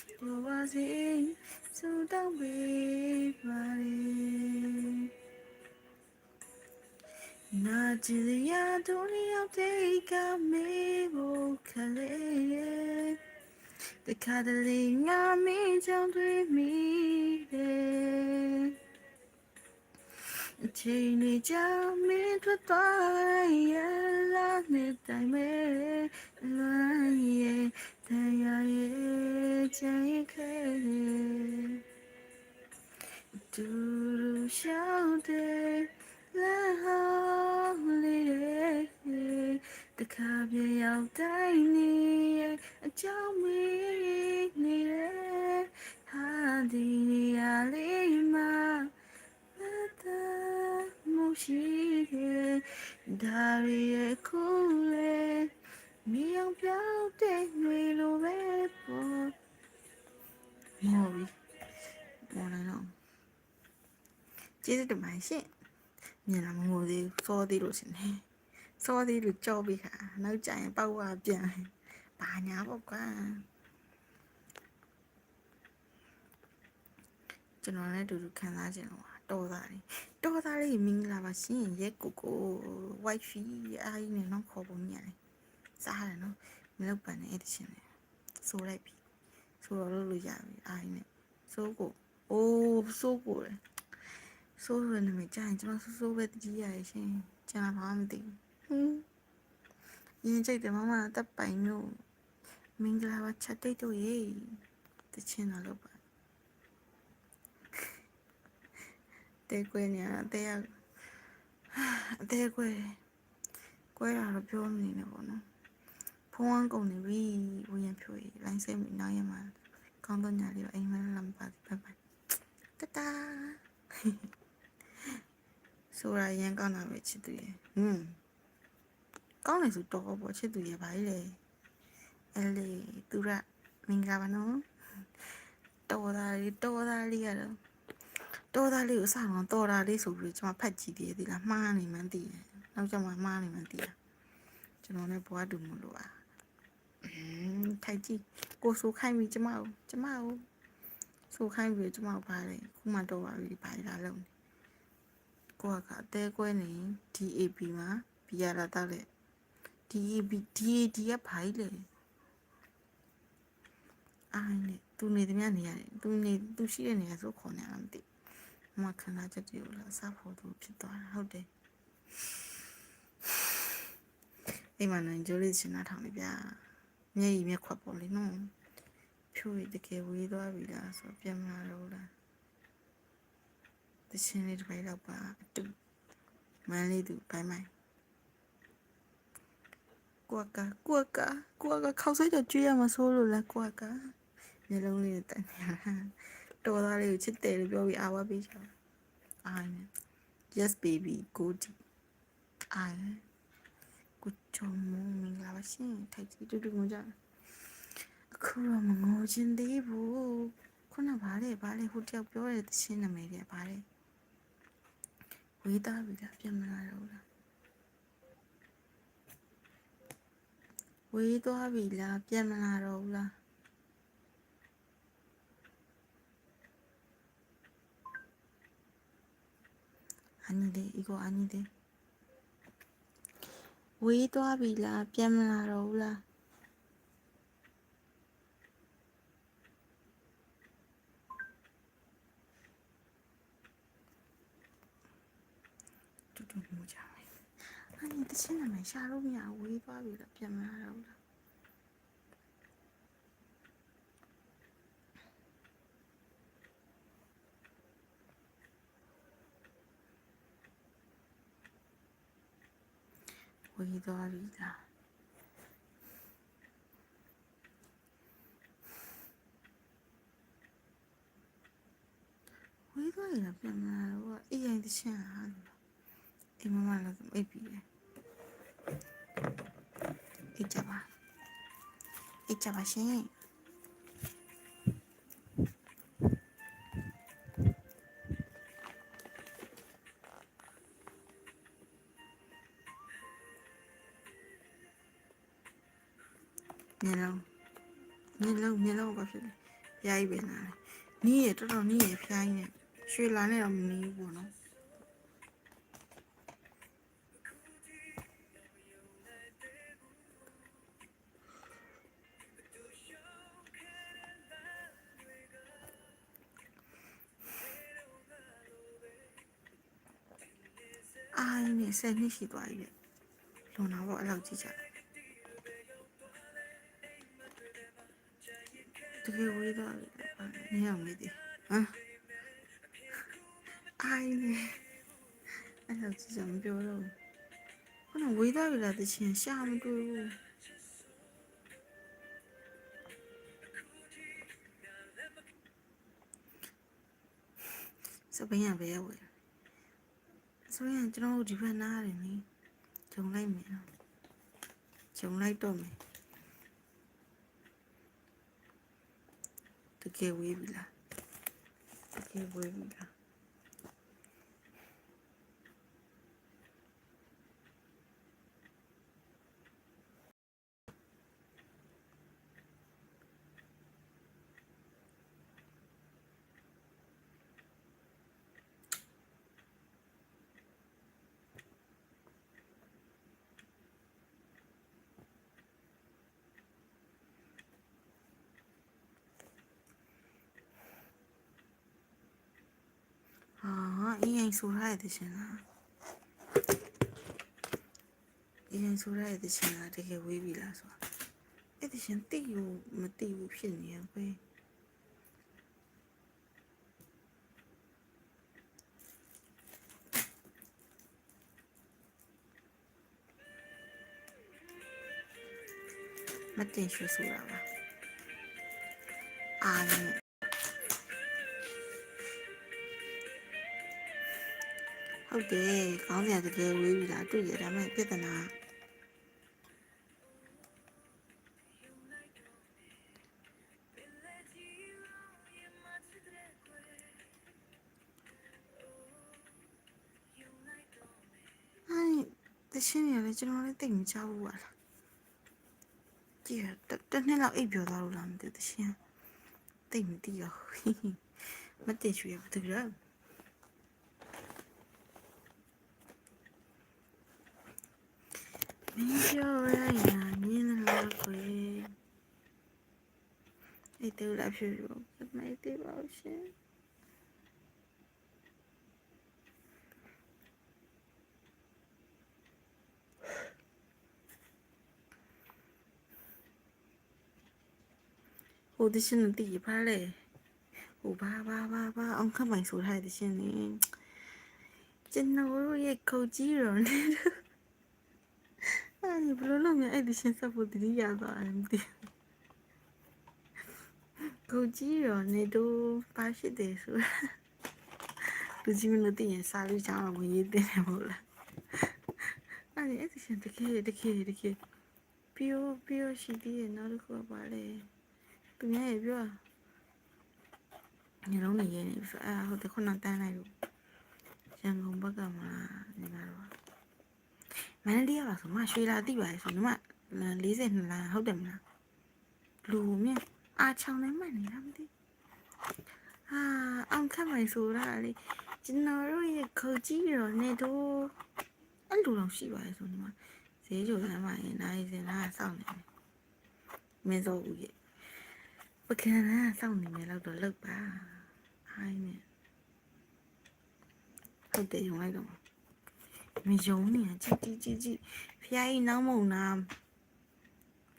[SPEAKER 1] ပြောပါစေစူတောင်းပေးပါလေနာကြည်ရတို့ရောက်တဲ့ကမေးဖို့ခလေးတခါတလေငါမင်းကြောင့်တွေ့မိတယ်အချိန်လေးကြောင့်မင်းထွက်သွားရလာနဲ့တိုင်မဲ့လွမ်းရဲ့တရားရဲ့ချင်ခဲတူရှောင်းတဲ့လာဟောင်းလေးတခါပြရောက်တိုင်းနေအကြောင်းမင်းနေဟာဒီနေရာလေးမှာပတ်သက်မှုရှိတယ်ဒါရီရဲ့ကိုယ်လေးမြေအောင်ပြောင်းတဲ့ຫນွေလိုပဲပေါ်မော်ပြီမော်လိုက်တော့ကျေးဇူးတင်ပါတယ်ရှင်မြင်လာမမို့သေးစောသေးလို့ရှင်နေစောသေးလို့ကြောက်ပြီခါနောက်ကျရင်ပောက်ဝပြန်ဘာညာပေါ့ကွာကျွန်တော်လည်းအတူတူခံစားကြတော့တော်သားလေးမင်္ဂလာပါရှင်ရဲ့ကို wifi အားကြီးနဲ့တော့ခေါ်ပုံညရတယ်စားရတယ်နော်မလုပ်ပါနဲ့အဲ့တရှင်လေဆိုလိုက်ပြီဆိုတော့လို့ရပြီအားကြီးနဲ့စိုးကိုအိုးစိုးကိုလေစိုးရနေမိကြရင်ကျွန်တော်စိုးပဲတကြီးရရရှင်ကျွန်တော်ဘာမှမသိဘူးရင်ကြိတ်တယ်မမတပ်ပိုင်လို့မင်္ဂလာပါချက်တိတ်တို့ရေတချင်းတော့လို့ပါတဲကွဲနေတဲရအသေးကွဲတာတော့ပြောမနေနဲ့ပေါ့နော်ဖုန်းကုန်နေပြီဝရင်ဖြိုးလိုင်းစိတ်မနောက်ရမှာကောင်းတော့ညာလေးပါအိမ်မလမ်းပါဘိုင်တတာဆိုရရင်ကောင်းတာပဲချစ်သူရဲ့ကောင်းတယ်ဆိုတော့ပေါ့ချစ်သူရဲ့ဘာကြီးလဲအဲ့လေသူရမင်္ဂလာပါနော်တော်သားလေးကတော့တော်သားလေးကိုစအောင်တော်တာလေးဆိုပြီးကျွန်မဖတ်ကြည့်သေးတယ်လားမှားနေမှန်းသိတယ်နောက်ကျမှမှားနေမှန်းသိတာကျွန်တော်လည်းဘွားတူမလို့ပါထိုက်ကြည့်ကိုဆိုခိုင်းပြီကျမဆိုခိုင်းပြီကျမဘာလဲခုမှတော့ပါပြီဘာလာလုံးကိုကအသေးကွဲနေ DAB မှာဘီယာလာတော့လေ DAB ကဘာလဲအားနေသူနေတယ်များနေရတယ်သူရှိတဲ့နေရာဆိုခေါ်နေလားမသိမခဏချက်တူလားစားဖို့သူဖြစ်သွားတာဟုတ်တယ်အိမ်မှာနိုင်ကြလေးချင်တာထောင်နေဗျာမျက်ရည်မျက်ခွက်ပေါ်လေနော်ဖြိုးရတကယ်ဝေးသွားပြီလားဆိုပြန်မလာတော့လားတချင်းလေးတစ်ပိုက်တော့ပါအတူမန်းလေးသူဘိုင်းမိုင်းကိုကခေါက်ဆွဲကြွေးရမှာဆိုလို့လားကိုကမျိုးလုံးလေးတန်နေတာတော်သားလေးကိုချစ်တယ်လို့ပြောပြီးအားဝပေးချာအားနေ yes baby good အားကိုချုံမမင်္ဂလာပါရှင်ထိုက်ကြည့်တူတူငိုကြအခုတော့မငိုချင်သေးဘူးခုနဘာလဲဟိုတယောက်ပြောတဲ့သချင်းနာမည်တွေကဘာလဲဝေးသားပြီလားပြန်မလာတော့လားဝေးသွားပြီလားပြန်မလာတော့ဘူးလား아니래 이거 아니래 왜 도와비라 뺨나러 올라 뚜뚜 모자 아니 대체는 샤롬이야 왜 도와비라 뺨나러 올라 ေးသွားပြီလားဝေးသွားရင်ပြန်လာတော့အေးရင်တချင်ဟာအိမ်မမလာအိပ်ပြီလေအိပ်ကြပါရှင်မျက်လုံးဘာဖြစ်လဲဖျားကြီးပဲနားနီးရတော်တော်နီးရဖျားကြီးနဲ့ရွှေလာနဲ့တော့မနီးဘူးပေါ့နော်အိုင်းနဲ့10နှစ်ရှိသွားပြီလေလွန်တာပေါ့အဲ့လောက်ကြည့်ကြတကယ်ဝေးသွားပြီနင်းအောင်မေးသေးဟမ်အိုင်းနဲ့အဲ့လောက်ကြည့်ကြမပြောတော့ခုနဝေးသွားပြီလားတချင်ရှာမတွေ့ဘူးစပင်းရပဲဝယ်ဆိုရင်ကျွန်တော်ဒီဘက်နားတယ်နိဂျုံလိုက်မယ်ဂျုံလိုက်တော့မယ်တကယ်ဝေးပြီလားတကယ်ဝေးပြီလားအေးရင်ဆိုရတဲ့ရှင်လားအေးရင်ဆိုရတဲ့ရှင်လားတကယ်ဝေးပြီလားဆိုတာအဲ့ဒီရှင်တိကိုမတိဘူးဖြစ်နေရပဲမတင်ရွှေဆိုတာပါအားနဲ့ဟုတ်တယ်ခေါင်းပြန်တကယ်ဝေးပြီလားတွေ့ရဒါမှပြဿနာတရှင်းရတယ်ကျွန်တော်လည်းတိတ်မချဘူးပါလားကြည့်ရတစ်နှစ်လောက်အိပ်ပျော်သွားလို့လားမသိတရှင်းတိတ်မသိရောမတင်ရွှေဘာတူလဲမင်းပြောရရင်မြင်လို့ခွေအဲ့တူလာဖြူမအိတ်သေးပါဘူးရှင်ဟိုတရှင်းတီးပါလေဟိုဘာအောင်ခမိုင်ဆိုထားတဲ့ရှင်နေကျွန်တော်ရဲ့ခုတ်ကြီးရောနေအဲ့ဘလို့လို့မြအဲ့ဒီရှင်စဖို့တတိယသွားတယ်မသိခုတ်ကြီးရောနေတော့ပါရှိတယ်ဆိုလူကြီးမလို့တည်ရင်စားလို့ချောင်းဝင်ရေးတင်တယ်မဟုတ်လားအဲ့ဒီရှင်တကယ်ပြောရှိသေးတယ်နောက်တစ်ခုပါလေသူများရေပြောညလုံးနေရနေဆိုဟိုတခုနတန်းလိုက်လို့ရန်ကုန်ဘက်ကမှနေလာတော့မန္တလေးကပါဆိုမှရွှေလာတိပါလေဆိုညီမ42လမ်းဟုတ်တယ်မလားလူမြင်အားချောင်းနေမှနေလားမသိအောင်ခက်မိုင်ဆိုတာလေကျွန်တော်တို့ရဲ့ခုတ်ကြီးရောနေတော့အဲ့လူတော့ရှိပါလေဆိုညီမဈေးချိုလမ်းမှာရင်နိုင်စင်လားစောင့်နေတယ်မင်းစောဦးရဲ့ပကံကစောင့်နေမယ်တော့လောက်ပါအိုင်းနဲ့ဟုတ်တယ်ရုံလိုက်တော့မယုံနေကြည့်ဖျားကြီးနောင်းမုံနာ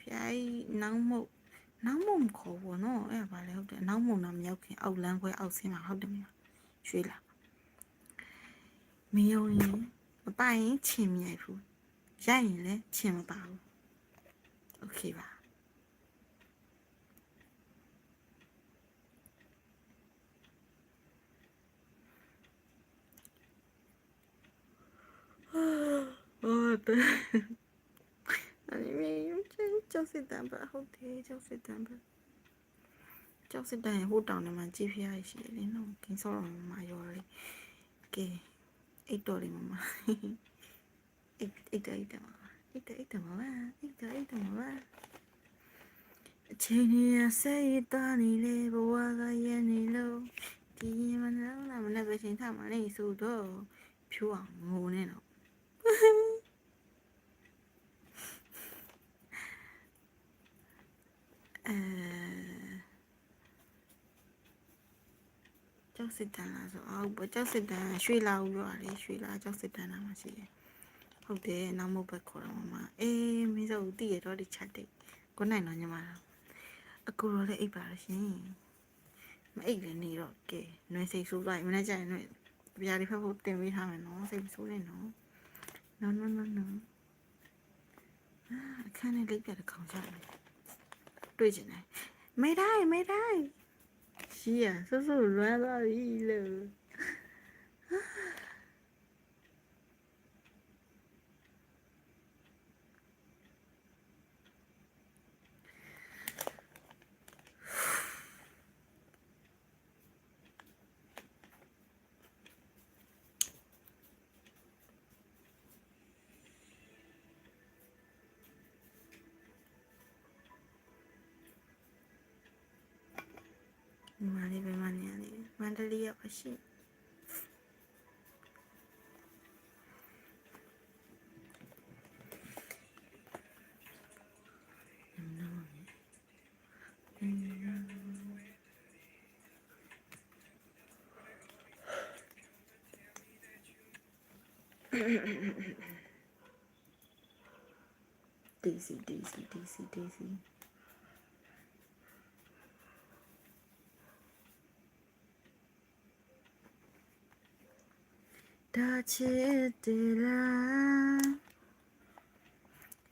[SPEAKER 1] ဖျားကြီးနောင်းမုံခေါ်ဘောနော်အဲ့ဘာလဲဟုတ်တယ်နောင်းမုံနာမရောက်ခင်အောက်လမ်းခွဲအောက်ဆင်းမှာဟုတ်တယ်မလားရွှေလာမယုံရင်မပိုင်ချင်မြိုက်ဘူး ရိုက်ရင်လည်းချင်မပါဘူးโอเคပါဟုတ်တယ်အဲ့ဒီကျောက်စစ်တန်ပါဟုတ်တယ်ကျောက်စစ်တန်ပါကျောက်စစ်တန်ဟိုတောင်ထဲမှာကြည့်ဖျားရှိတယ်လေနော်ကင်းစောတော်မှာရော်လေကဲအိတ်တော်လေးမမအိတ်တော်မမအချိန်ကြီးဆက်ရတာနေလေဘဝကရဲ့နေလို့ဒီမနောလာမနဲ့ပဲချိန်ထားမှနေဆိုတော့ဖြူအောင်ငိုနေတော့ကျောက်စစ်တန်လားဆိုအော်ကျောက်စစ်တန်ရွှေလာဦးပြောတာလေရွှေလာကျောက်စစ်တန်လားမရှိတယ်ဟုတ်တယ်နောက်မဟုတ်ပဲခေါ်တော့မမအေးမင်းတို့တည်ရတော့ဒီချက်တဲ့ကိုနိုင်တော့ညီမအကူရောလည်းအိပ်ပါရှင်မအိပ်လည်းနေတော့ကဲနှွေးစိတ်ဆိုးလိုက်မနေ့ကျရင်နှွေးပြားလေးဖက်ဖို့တင်ပေးထားမယ်နော်စိတ်ဆိုးနေနော်နော်အခန်းနဲ့လိပ်ပြတဲ့ခေါင်းချတယ်တွေ့ကျင်တယ်没ได้ရှိရဆဆလွမ်းသွားပြီလို့မာလေးပဲမနေရလေမန္တလေးရောက်ပါရှိဒေးစီဒါချစ်တယ်လား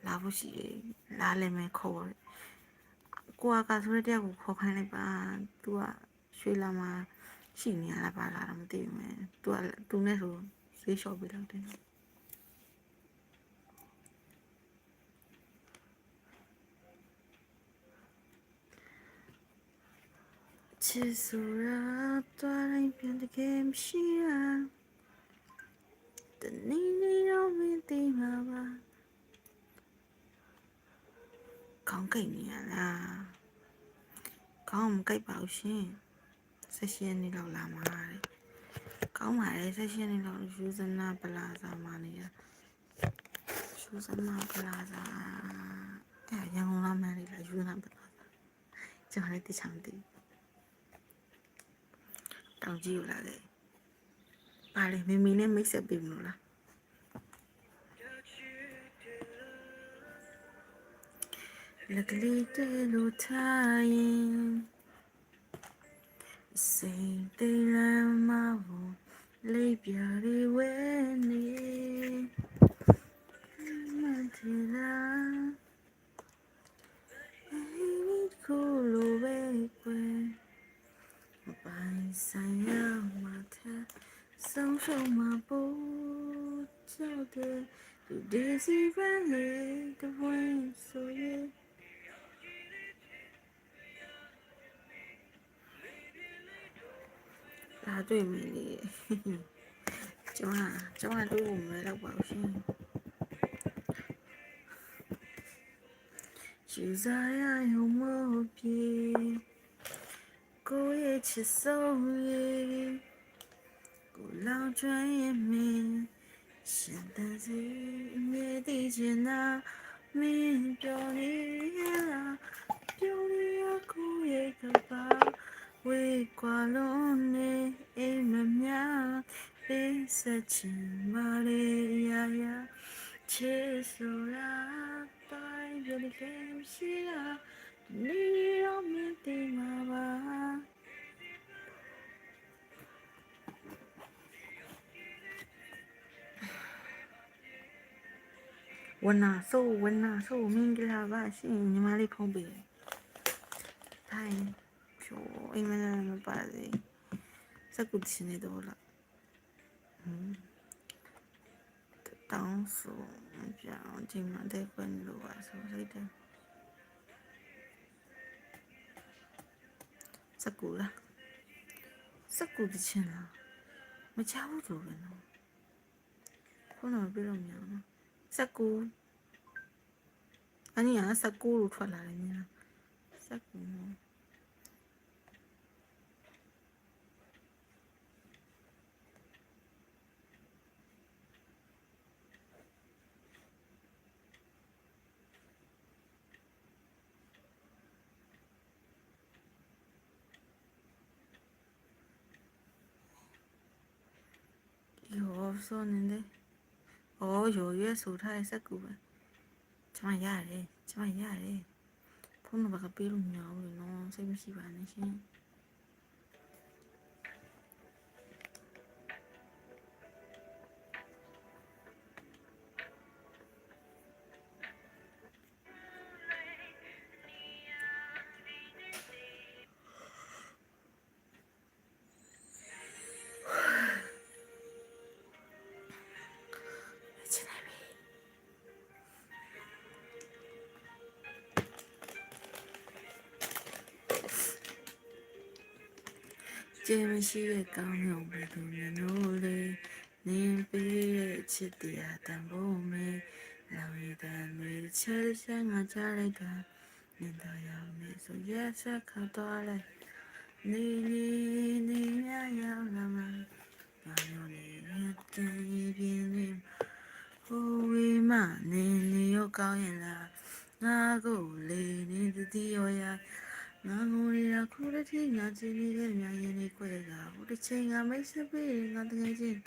[SPEAKER 1] လာဖို့ရှိတယ်လာလည်းမခေါ်ကိုကဆိုတဲ့တရားကိုခေါ်ခိုင်းလိုက်ပါသူကရွှေလာမှာရှိနေရလားပါလားတော့မသိဘူးမယ်သူနဲ့ဆိုဈေးလျှော့ပေးလောက်တယ်ချစ်ဆိုရတော့တိုင်းပြန်တကယ်မရှိရတနေ့နေ့တော့မသိမှာပါခေါင်းကိတ်နေရလားခေါင်းမကိတ်ပါဘူးရှင်ဆက်ရှင်နေလောက်လာမှာတဲ့ကောင်းပါလေဆက်ရှင်နေလောက်ယူဇနာပလာဇာမှာနေရယူဇနာပလာဇာရန်ကုန်လာမှန်းလေးလားယူဇနာပလာဇာကျွန်တော်လည်းသိချင်တယ်တောင်ကြီးကိုလာခဲ့ပါလေမမီနဲ့မိတ်ဆက်ပေးမလို့လားလက်ကလေးတဲလို့ထားရင်စိတ်တေးလမ်းမဘူးလေးပြရီဝဲနေမတီလာအဲ့ဒီကိုလိုပဲကွယ်ပိုင်ဆိုင်ရမှာတဲ့ဆုံးရှုံးမှာပို့ကြောက်တဲ့ဒီဒေးစီပန်းလေးတဝင်းဆိုရင်လာတွေ့မယ်လေကျွန်တော်တို့မလဲတော့ပါဘူးရှင်ယူစားရရုံမပြေကိုရဲ့ချစ်ဆုံးရဲ့ကိုလောင်ကျွမ်းရဲ့မင်းရှင်တန်စီမြေတိချင်တာမင်းပြောနေရလားပြောနေရကိုရဲ့ကပါဝေးကွာလုံးနေအိမ်မများပေးဆက်ချင်ပါလေရာချစ်ဆိုရာတိုင်းပြည့်ခဲ့ရှိရာနေရောမသိမှာပါ Wanna so mingla ba shi ni ma li phong pi thai pyo ai ma ma pa de sa ku ti ne do la tang so ja ji ma de kwen lo ba so sai de sa ku la sa ku ti chin la ma cha bu do be no ko no pi lo mya no sa ku ani ya sa ku lo thwa la le ni na sa ku no yo so ne de yo yue so thai sa ku ba cha ya deဖုန်းနံပါတ်ကပေးလို့မရဘူးလေနော်စိတ်မရှိပါနဲ့ရှင်ကျေမရှိရဲ့ကောင်းမြတ်ဘယ်သူမျိုးလဲနင်းပေးတဲ့ချစ်တရားတန်ဖို့မဲလောင်ရည်တန်တွေချဲချဲငါကြားလိုက်တာနင်းတော်ရောက်နေဆိုရက်ဆက်ခါတော့လဲနေမြရောက်လာမှာဘာလို့လဲတဲ့ပြင်းနေဟိုဝေးမနေရောကောင်းရင်လားငါကိုလေနေတည်ရောရငါငိုနေတာခုတစ်ထိငါချင်နေတဲ့များရင်လေးခွဲကဟိုတစ်ချိန်ငါမိတ်ဆက်ပေးငါတကယ်ချင်း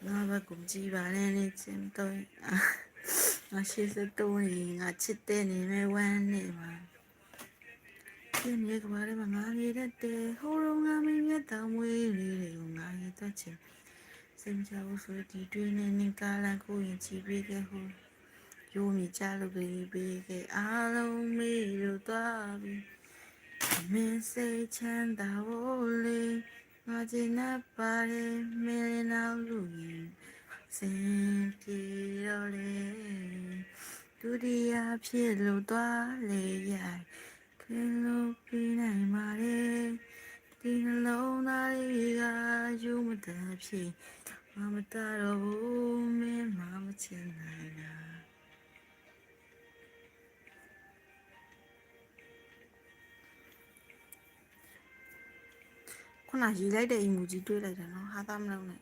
[SPEAKER 1] ငါဘကုံကြည့်ပါနဲ့နေချင်တော့ငါရှိစတော့ငါချစ်တဲ့နေမဲ့ဝမ်းနေမှာဒီနေ့ကဘာလဲငါနေတဲ့ဟိုတော့ငါမင်းမြတ်တောင်ဝေးလေးတွေကိုငါရတဲ့ချင်စင်ချောဆိုဒီတွင်းနေကားလန်ကိုရင်ချီပေးခဲ့ဟိုယိုမိချလို့ပေးခဲ့အားလုံးမေးလို့သွားပြီမင်းစိတ်ချမ်းသာဖို့လေငါကျင်နေပါတယ်မင်းနောက်လူရင်စင်ပြေတော့လေဒုတိယဖြစ်လို့သွားလေရိုက်ခွင်လို့ပြီးနိုင်ပါတယ်ဒီနှလုံးသားလေးကယူမတတ်ဖြစ်မတတော့ဘူးမင်းမချင်နိုင်တာခုနရေးလိုက်တဲ့ emoji တွေးလိုက်တယ်နော်ဟာသားမလုံးနဲ့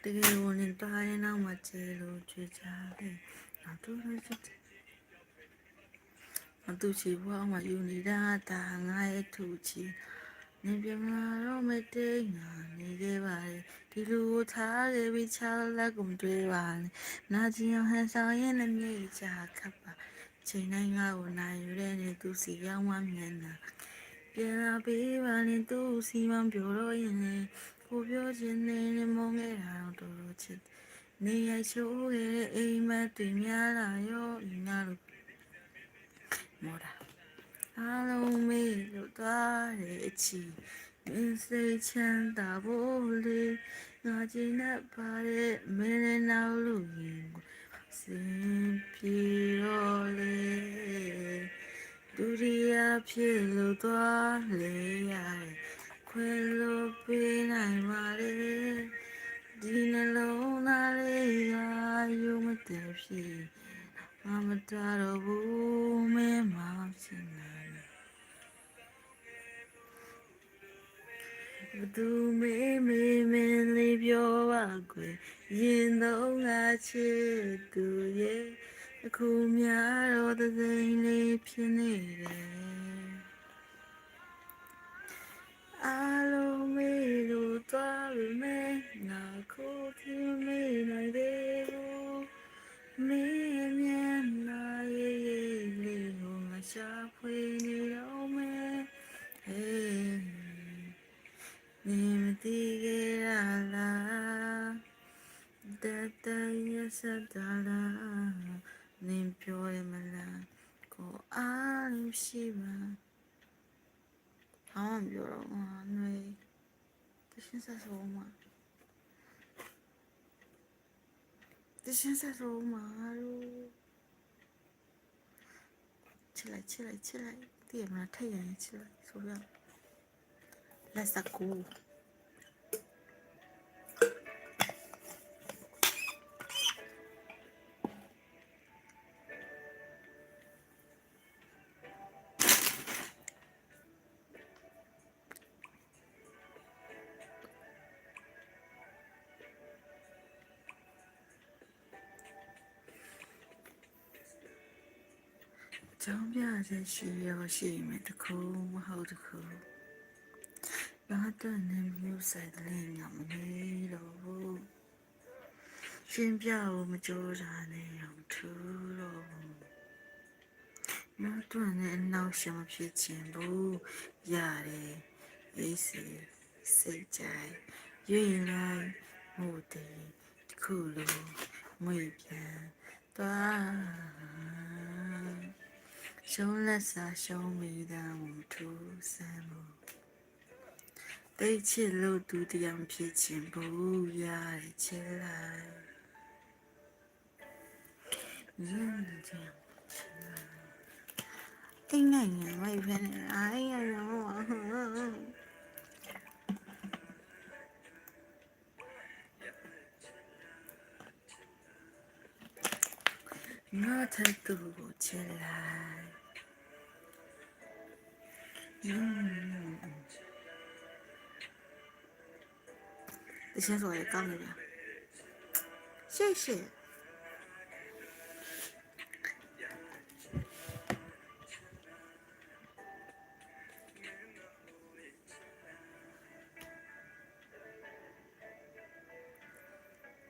[SPEAKER 1] တကယ်ဝင်တိုင်းနောက်မှကျဲလို့ကြွကြတယ်နောက်တူတူချီဘွားမှာယူနေတာတာငါရဲ့ထူချီနေပြမတော့မတိတ်ငါနေခဲ့ပါလေဒီလူကိုထားခဲ့ပြီးချလက်ကုန်တွေးပါလေနာကျင်အောင်ဟန်ဆောင်ရင်လည်းမြေချခပ်ပါချိန်တိုင်းငါ့ကိုနိုင်ယူတဲ့နေသူစီရောက်မှမျက်နှာပြန်လာပေးပါနဲ့သူစီမံပြောတော့ရင်လေကိုပြောချင်နေမုန်းခဲ့တာတော့တော်ချစ်နေရိုက်ချိုးခဲ့တဲ့အိမ်မက်တွေများလာရောငါတို့မော်တာအားလုံးမေးလို့သွားတဲ့အချီမင်းစိတ်ချမ်းသာဖို့လေငါကျင်နေပါတဲ့မင်းနောက်လူရင်စင်ပြေတော့လေဒုတိယဖြစ်လို့သွားလေရတယ်ခွဲလို့ပေးနိုင်ပါလေဒီနှလုံးသားလေးကယူမတတ်ဖြစ်မတတော့ဘူးမင်းမချင်နိုင်ဘသူမေးလေးပြောပါကွယ်ရင်တော့ငါချစ်သူရဲ့အခုများတော့သစိမ်းလေးဖြစ်နေတယ်အားလုံးမေးလို့သွားပြီမဲငါခုထိမေးနိုင်သေးဘူးမင်းမျက်နှာရေးလေးကိုငါရှာဖွေနေတော့မဲနေမသိခဲ့ ဆက်တာလားနင်ပြောရမလားကိုအားလို့ရှိပါဘာမှပြောတော့မှာຫນွေတရှင်ဆက်ဆိုမှာတရှင်ဆက်ဆိုမှာလို့ချစ်လိုက်တည်မလားထိတ်ရင်ချစ်လိုက်ဆိုပြ Let's go ကြောင်းပြတဲ့ရှိရောရှိမယ်တခုမဟုတ်တခုဘာတော့နေမျိုးဆိုင်လေးငါမနေတော့ဘူးရှင်းပြဖို့မကြိုးစားနဲ့အောင်ထူတော့ဘူးနောက်တော့လည်းနောက်ရှမဖြစ်ချင်ဘူးရတယ်အေးစီစိတ်ကြိုက်ရွေးလိုက်မို့တယ်ခုလိုမွေပြန်သွားရှုံးလက်စားရှုံးမိတာမထူးဆန်းဘူးတိတ်ချစ်လို့သူတရားဖြစ်ချင်ဘူးရတယ်ချစ်လိုက်အိမ်ငိုင်ငိုင်ဖဲနေအိုင်ရောငါထပ်သူကိုချစ်လိုက်တချင်းဆိုရကောင်းနေလားရှေ့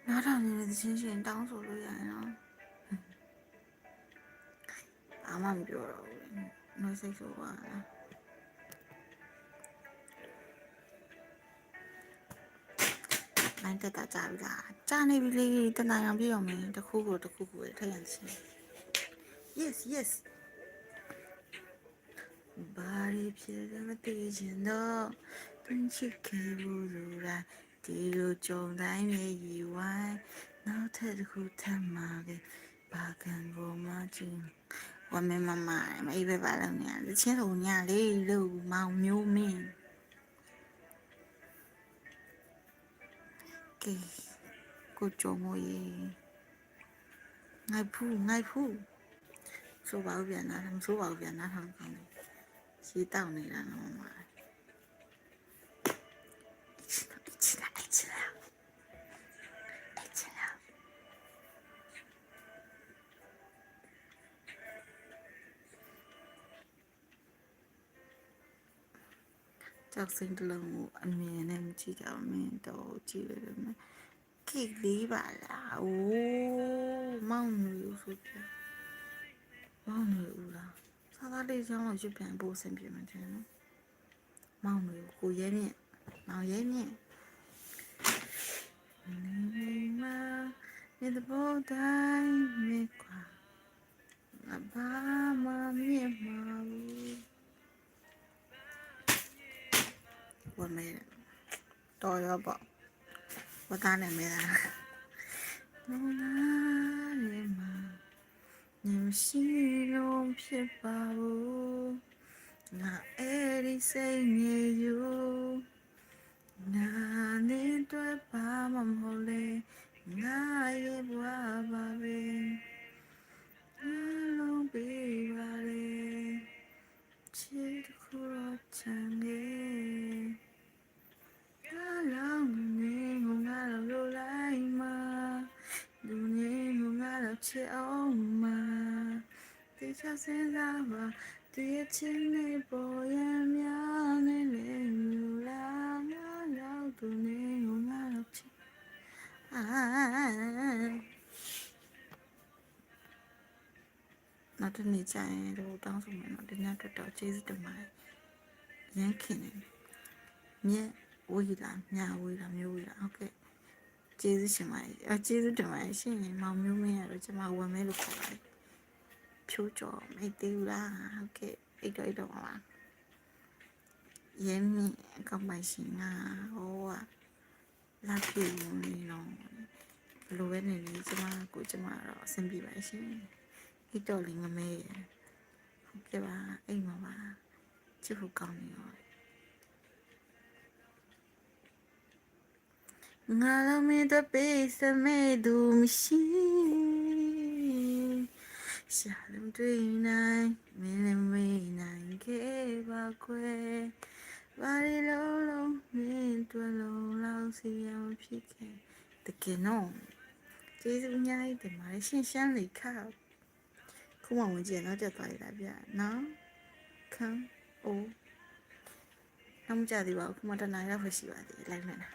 [SPEAKER 1] နားထောင်နေတဲ့ချင်းရှင်တောင်းဆိုလို့ရရင်တော့ဘာမှမပြောတော့ဘူးနှွေးစိတ်ဆိုပါနိုင်တက်တာကြာပြီလားကြာနေပြီလေတနာရောင်ပြည့်အောင်မင်းတစ်ခုကိုထည့်ရချင်း yes ဘာရီဖြစ်တယ်မသိချင်တော့တင်ချစ်ခဲ့ဘူးလို့လားဒီလိုကြုံတိုင်းမြေရီဝိုင်းနောက်ထပ်တစ်ခုထပ်မှာလေဘာကန်ကိုမှကြည့်ဝမမမအေးပဲပါလို့ညာတချင်းလိုညာလေးလို့မောင်မျိုးမင်းကဲကိုကြုံမွေငိုက်ဖူးဆိုပါဦးပြန်လာတယ်မဆိုပါဘူးပြန်လာထောင်ကောင်းတယ်ရှိတောက်နေတာနော်မချစ်လားကြောက်စိမ့်တလုံးကိုအမြင်နဲ့မကြည့်ကြအောင်မင်းတော့ကြည့်ရတယ်မယ်ကိလေးပါလားအိုးမောင်နေဦးဆိုပြမောင်နေဦးလားစားသားလေးချောင်းလို့ရွတ်ပြန်ပို့ဆင်ပြေမှတယ်နော်မောင်နေဦးကိုရဲမြင့်မောင်ရဲမြင့်နေမှာနေတဘောတိုင်းမြစ်ကွာဘာမှမြင်မှာဘူးဝမဲတော်ရောပေါ့ဝတ်သားနေမဲလားလုံးလာနေမှာနေမရှိလို့ဖြစ်ပါဘူးငါအဲ့ဒီစိတ်နေယူငါနေတွေ့ပါမမဟုတ်လေငါရဲ့ဘဝပါပဲငါလုံးပေးပါလေချစ်တစ်ခုတော့ချမ်းနေငါလုံးနေငါတော့လိုလိုက်မှာလူနေငါတော့ချစ်အောင်မှာတေချာစင်စားပါတည်ချင်နေပေါ်ရများနေလေလူလာငါတော့သူနေငါတော့ချစ်နောက်တစ်နေ့ကျရင်တော့တောင်းဆိုမယ်နော်ဒီနေ့တော့ကျေးဇူးတင်ပါတယ်ရမ်းခင်နေမြက်ဝေးတာမြဝေးတာမျိုးဝေးတာဟုတ်ကဲ့ ကျေးဇူးရှင်ပါတယ်ကျေးဇူးတင်ပါတယ်ရှင်မောင်မျိုးမင်းရတော့ကျွန်မဝမ်းမဲလို့ခေါ်ပါတယ်ဖြိုးကြော်မိတ်သေးဘူးလားဟုတ်ကဲ့အိတ်တော့ပါရင်းမြအကောက်ပိုင်ရှင်ကဟိုကလာပြေနေတော့ဘလိုပဲနေနေကျွန်မတော့အဆင်ပြေပါရှင်အိတ်တော့လေးငမဲဟုတ်ကဲ့ပါအိမ်မှာပါချစ်ဖို့ကောင်းနေရောငါလုံးမင်းတပေးစမဲသူမရှိရှာလုံးတွေ့နိုင်မင်းလည်းမေးနိုင်ခဲ့ပါခွဲဘာရီလုံးမင်းတွေ့လုံးလောက်စီအောင်ဖြစ်ခဲ့တကယ်နော်ကျေးဇူးအများကြီးတင်ပါတယ်ရှင်းရှမ်းလေးခါခုမှဝင်ကြည့်တော့တက်သွားရတာဗျနော်ခံအိုးနောက်မကြသေးပါဘူးခုမှတနားရောက်ဖြစ်ရှိပါသေးလိုက်မယ်နော်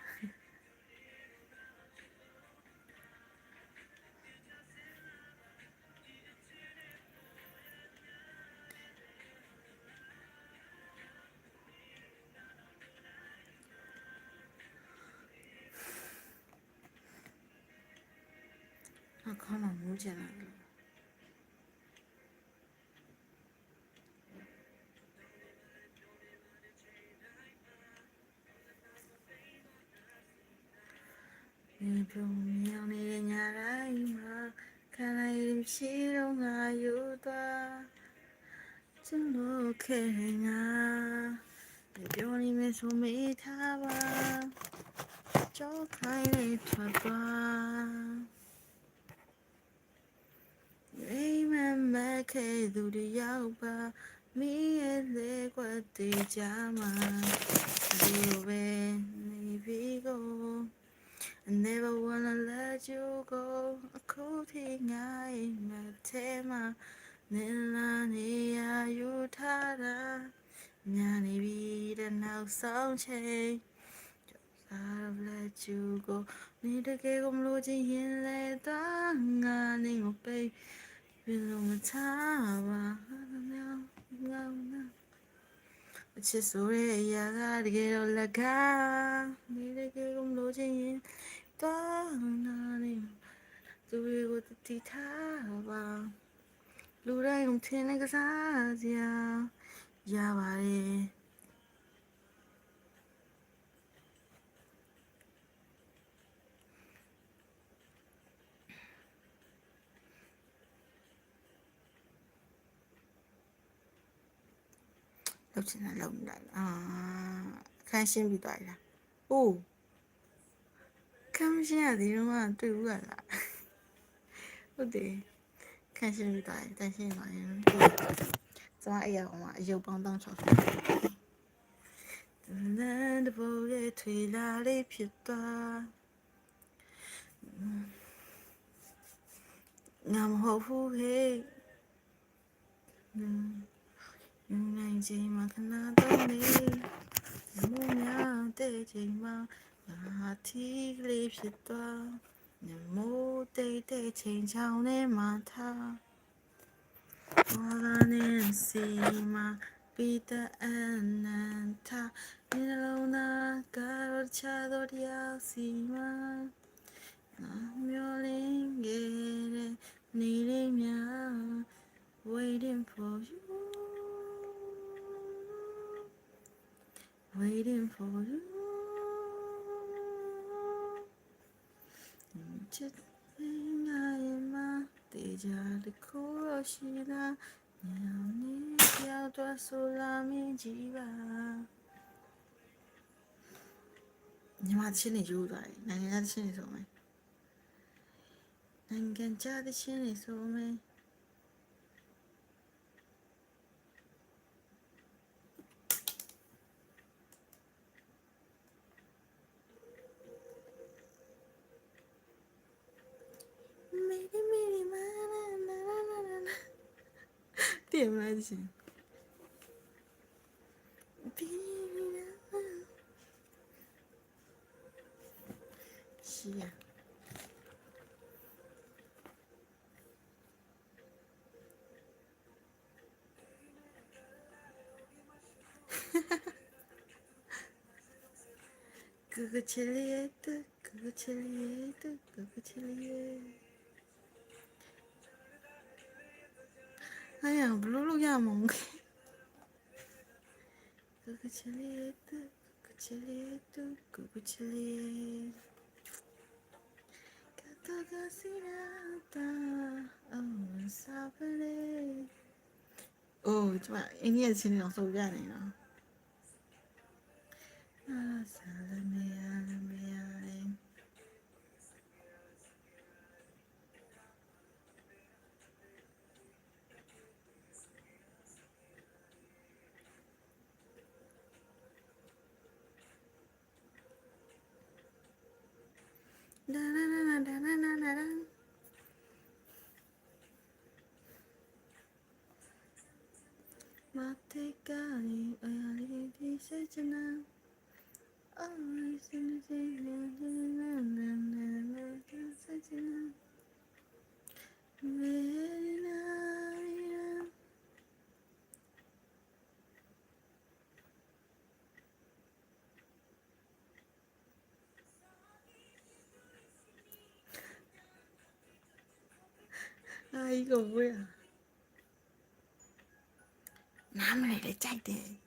[SPEAKER 1] အခါမှမူးချင်တယ်你不要你nhà来嘛，看来是拢啊有大，真路开啊，你表里面说没他吧，就开了他吧。你慢慢开路的腰吧，你也累过的家嘛，有呗你别个。I never wanna let you go အခုထိငါ့မထဲမှာနင်လာနေရယူထားတာညာနေပြီတဲ့နောက်ဆုံးချိန် I'll let you go 你တကယ်ကိုမလို့ချင်ရင်လဲတော့ငါနေကိုပေးပြီးလို့မထားပါငါအချစ်ဆိုတဲ့အရာကတကယ်တော့လက်က你တကယ်ကိုမလို့ချင်ရင်တော့နာနေသူတွေကိုတည်ထားပါလူတိုင်းကိုထင်နေကစားစရာရပါတယ်လောက်ချင်တာလောက်မလိုက်အခန်းရှင်းပြီးသွားပြီလားအိုးခန်းရှင်းရသေးတော့တွေ့ဘူးလားဟုတ်တယ်ခန်းရှင်းပြီးသွားပြီတန်းရှင်းသွားရင်ကျွန်မအဲ့ရအောင်အယုတ်ပေါင်းတောင်းချောက်နန်းတဘောရဲ့ထွေလာလေးဖြစ်သွားငါမဟုတ်ဘူးဟဲ့နိုင်ချိန်မှာခဏတော့နေမူများတဲ့ချိန်မှာငါထီးလေးဖြစ်သွားနမိုးတဲ့ချိန်ချောင်းထဲမှာထားဘာနဲ့စီမှာပိတအနန္တဒီလုံးနာကတော့ချတော့တရားစီမှာမျောလင်းခဲ့တဲ့နေလေးများ waiting for you waiting for you ချစ်ငါရဲ့မတေးကြတဲ့ကိုရရှိတာညနေပြောက်တော့ဆိုလာမင်းကြီးပါညီမချင်းနေယူသွားတယ်နိုင်ငံခြားချင်းနေဆိုမယ်နိုင်ငံခြားချင်းနေဆိုမယ်点来就行。是呀。哥哥切里的哥ကချီလီတူကချီလီ哎呀，不录呀蒙，个起哩的，个起哩的，个起哩，个多个西拉达，哦，萨布嘞，哦，这把音乐请两首遍了，啊，萨拉梅呀梅呀嘞。哒啦啦啦哒啦啦啦啦，马蹄咖喱，哎呀哩哩谁知道？哦，谁知道？啦啦啦啦啦，谁知道？喂啦啦，哎，一个不呀，哪么来的在的？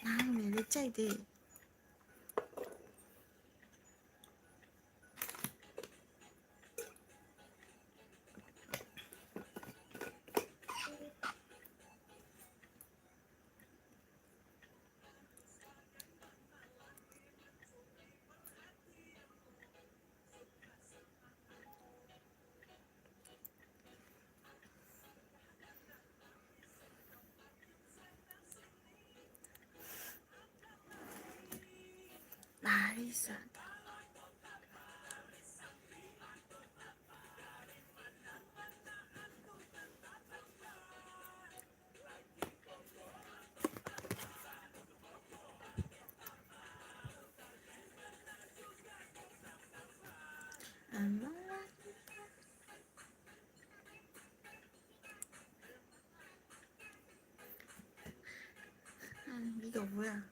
[SPEAKER 1] 哪么来的在的？哪里啥的？嗯，一个不呀，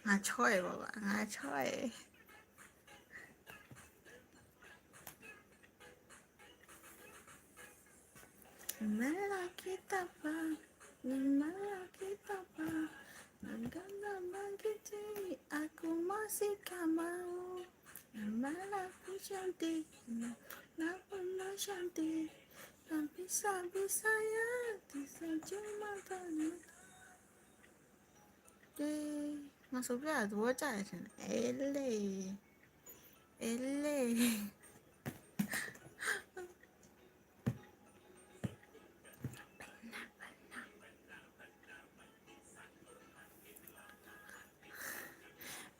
[SPEAKER 1] 俺菜吧吧，俺菜。Mela kita pa, mela kita pa, naganda magiti, aku masih kamau. Mela ku cantik, napuna cantik, tak bisa ya, bisa cuma tanya. Deh, masuk ya dua jam, ele, ele.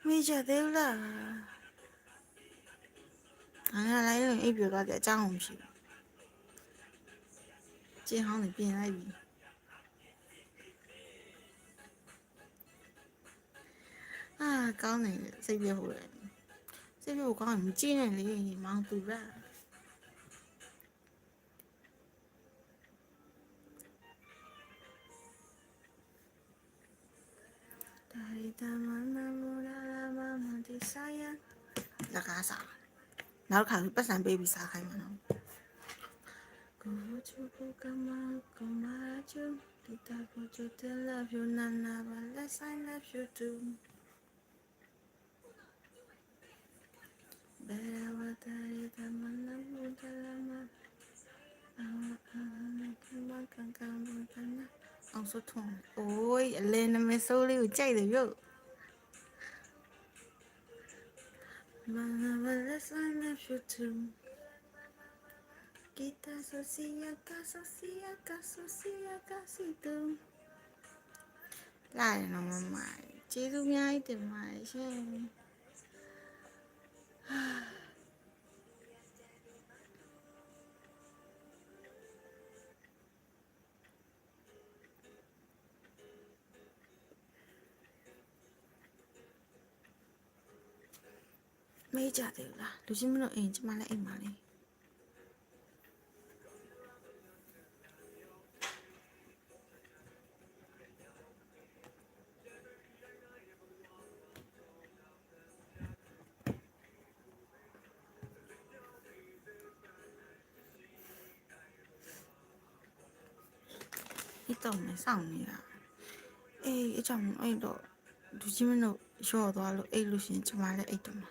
[SPEAKER 1] 没吃到啦，俺家来人一表哥在张红皮，这行里变来比，啊，搞那个这边回来，这边我搞你进来哩，忙多啦。Dari mana mula mama disayang, nak asa, nak kau pesan baby sakai mana? Kau cukup kamu kau maju, kita pujuk the love you nana, balas I love you too. Berawal dari mana muda lama, makan kamu tanah. Ông số thùng, ôi lên năm sau liu chạy được rồi. Mana balas I love you too. Kita sosial kasih tu. Lại nó mà mãi, chế du nhai thì mãi chứ. Mấy chả được là, tôi chỉ muốn nói cho mà lại mà đi. တော့မယ်စောင့်နေတာအေးအကြောင်းအဲ့တော့လူကြီးမင်းတို့ရော့သွားလို့အဲ့လို့ရှင်ကျမလည်းအိတ်တယ်မှာ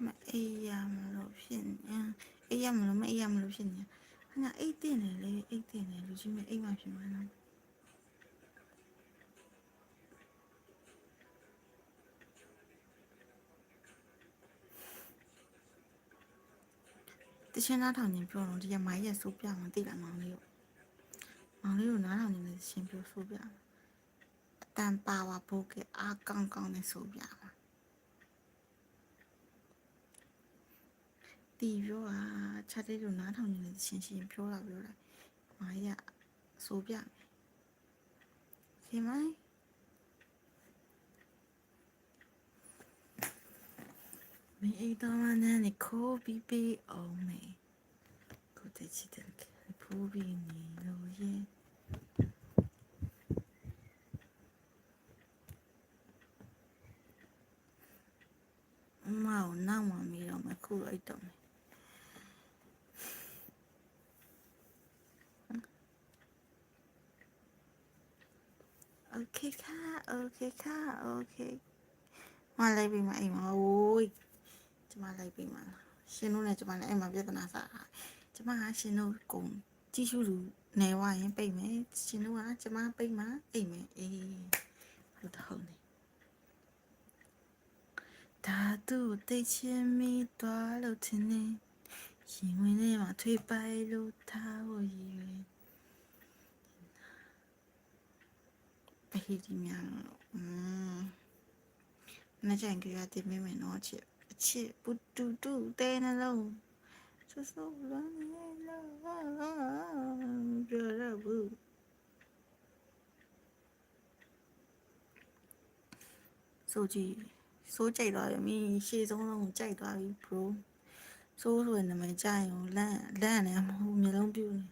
[SPEAKER 1] မအေးရမလို့ဖြစ်နေအေးရမလို့မအေးရမလို့ဖြစ်နေခဏအိတ်တင်တယ်လေအိတ်တင်တယ်လူကြီးမအိတ်မှဖြစ်မှာနော်တချင်းနားထောင်နေပြောတော့ဒီမိုင်းရက်ဆိုးပြမှသိလားမောင်လေးကိုနားထောင်နေရှင်ပြောဆိုးပြအတန်ပါဝါဘိုးကအားကောင်းကောင်းနဲ့ဆိုးပြမှာတီပြောတာချက်တဲ့လိုနားထောင်နေတဲ့ရှင်ပြောတာမိုင်းရဆိုးပြခင်မိုင်းမင်းအိတ်တော်မနဲ့နေခိုးပြီးပြီးအောင်မေကိုတချစ်တယ်ဖူးပြီးနေလို့ရဲ့မောင်နောက်မှမီတော့မခုအိတ်တော့မယ်โอเคค่ะโอเคค่ะโอเคမလိုက်ပြီမအိမ်မโอ้ยကျမလိုက်ပြီမရှင်တို့နဲ့ကျမနဲ့အိမ်မှာပြဿနာစားတာကျမကရှင်တို့ကုန်ကြည့်ရှုလူနေဝရင်ပိတ်မယ်ရှင်တို့ကကျမပိတ်မှာအိမ်မယ်အေးဟုတ်တော့နေဒါသူတိတ်ချင်းမိသွားလို့ထင်နေရှင်ဝင်ထဲမှာထွေးပိုက်လို့ထားဖို့ရည်ရွယ်ဟိဒီမြန်那这样给他的妹妹拿去，去不嘟嘟在那喽，说说了你了，这了不？手机手载到咪写中龙载到一 Pro，手出来那么加油懒呢，没弄丢呢，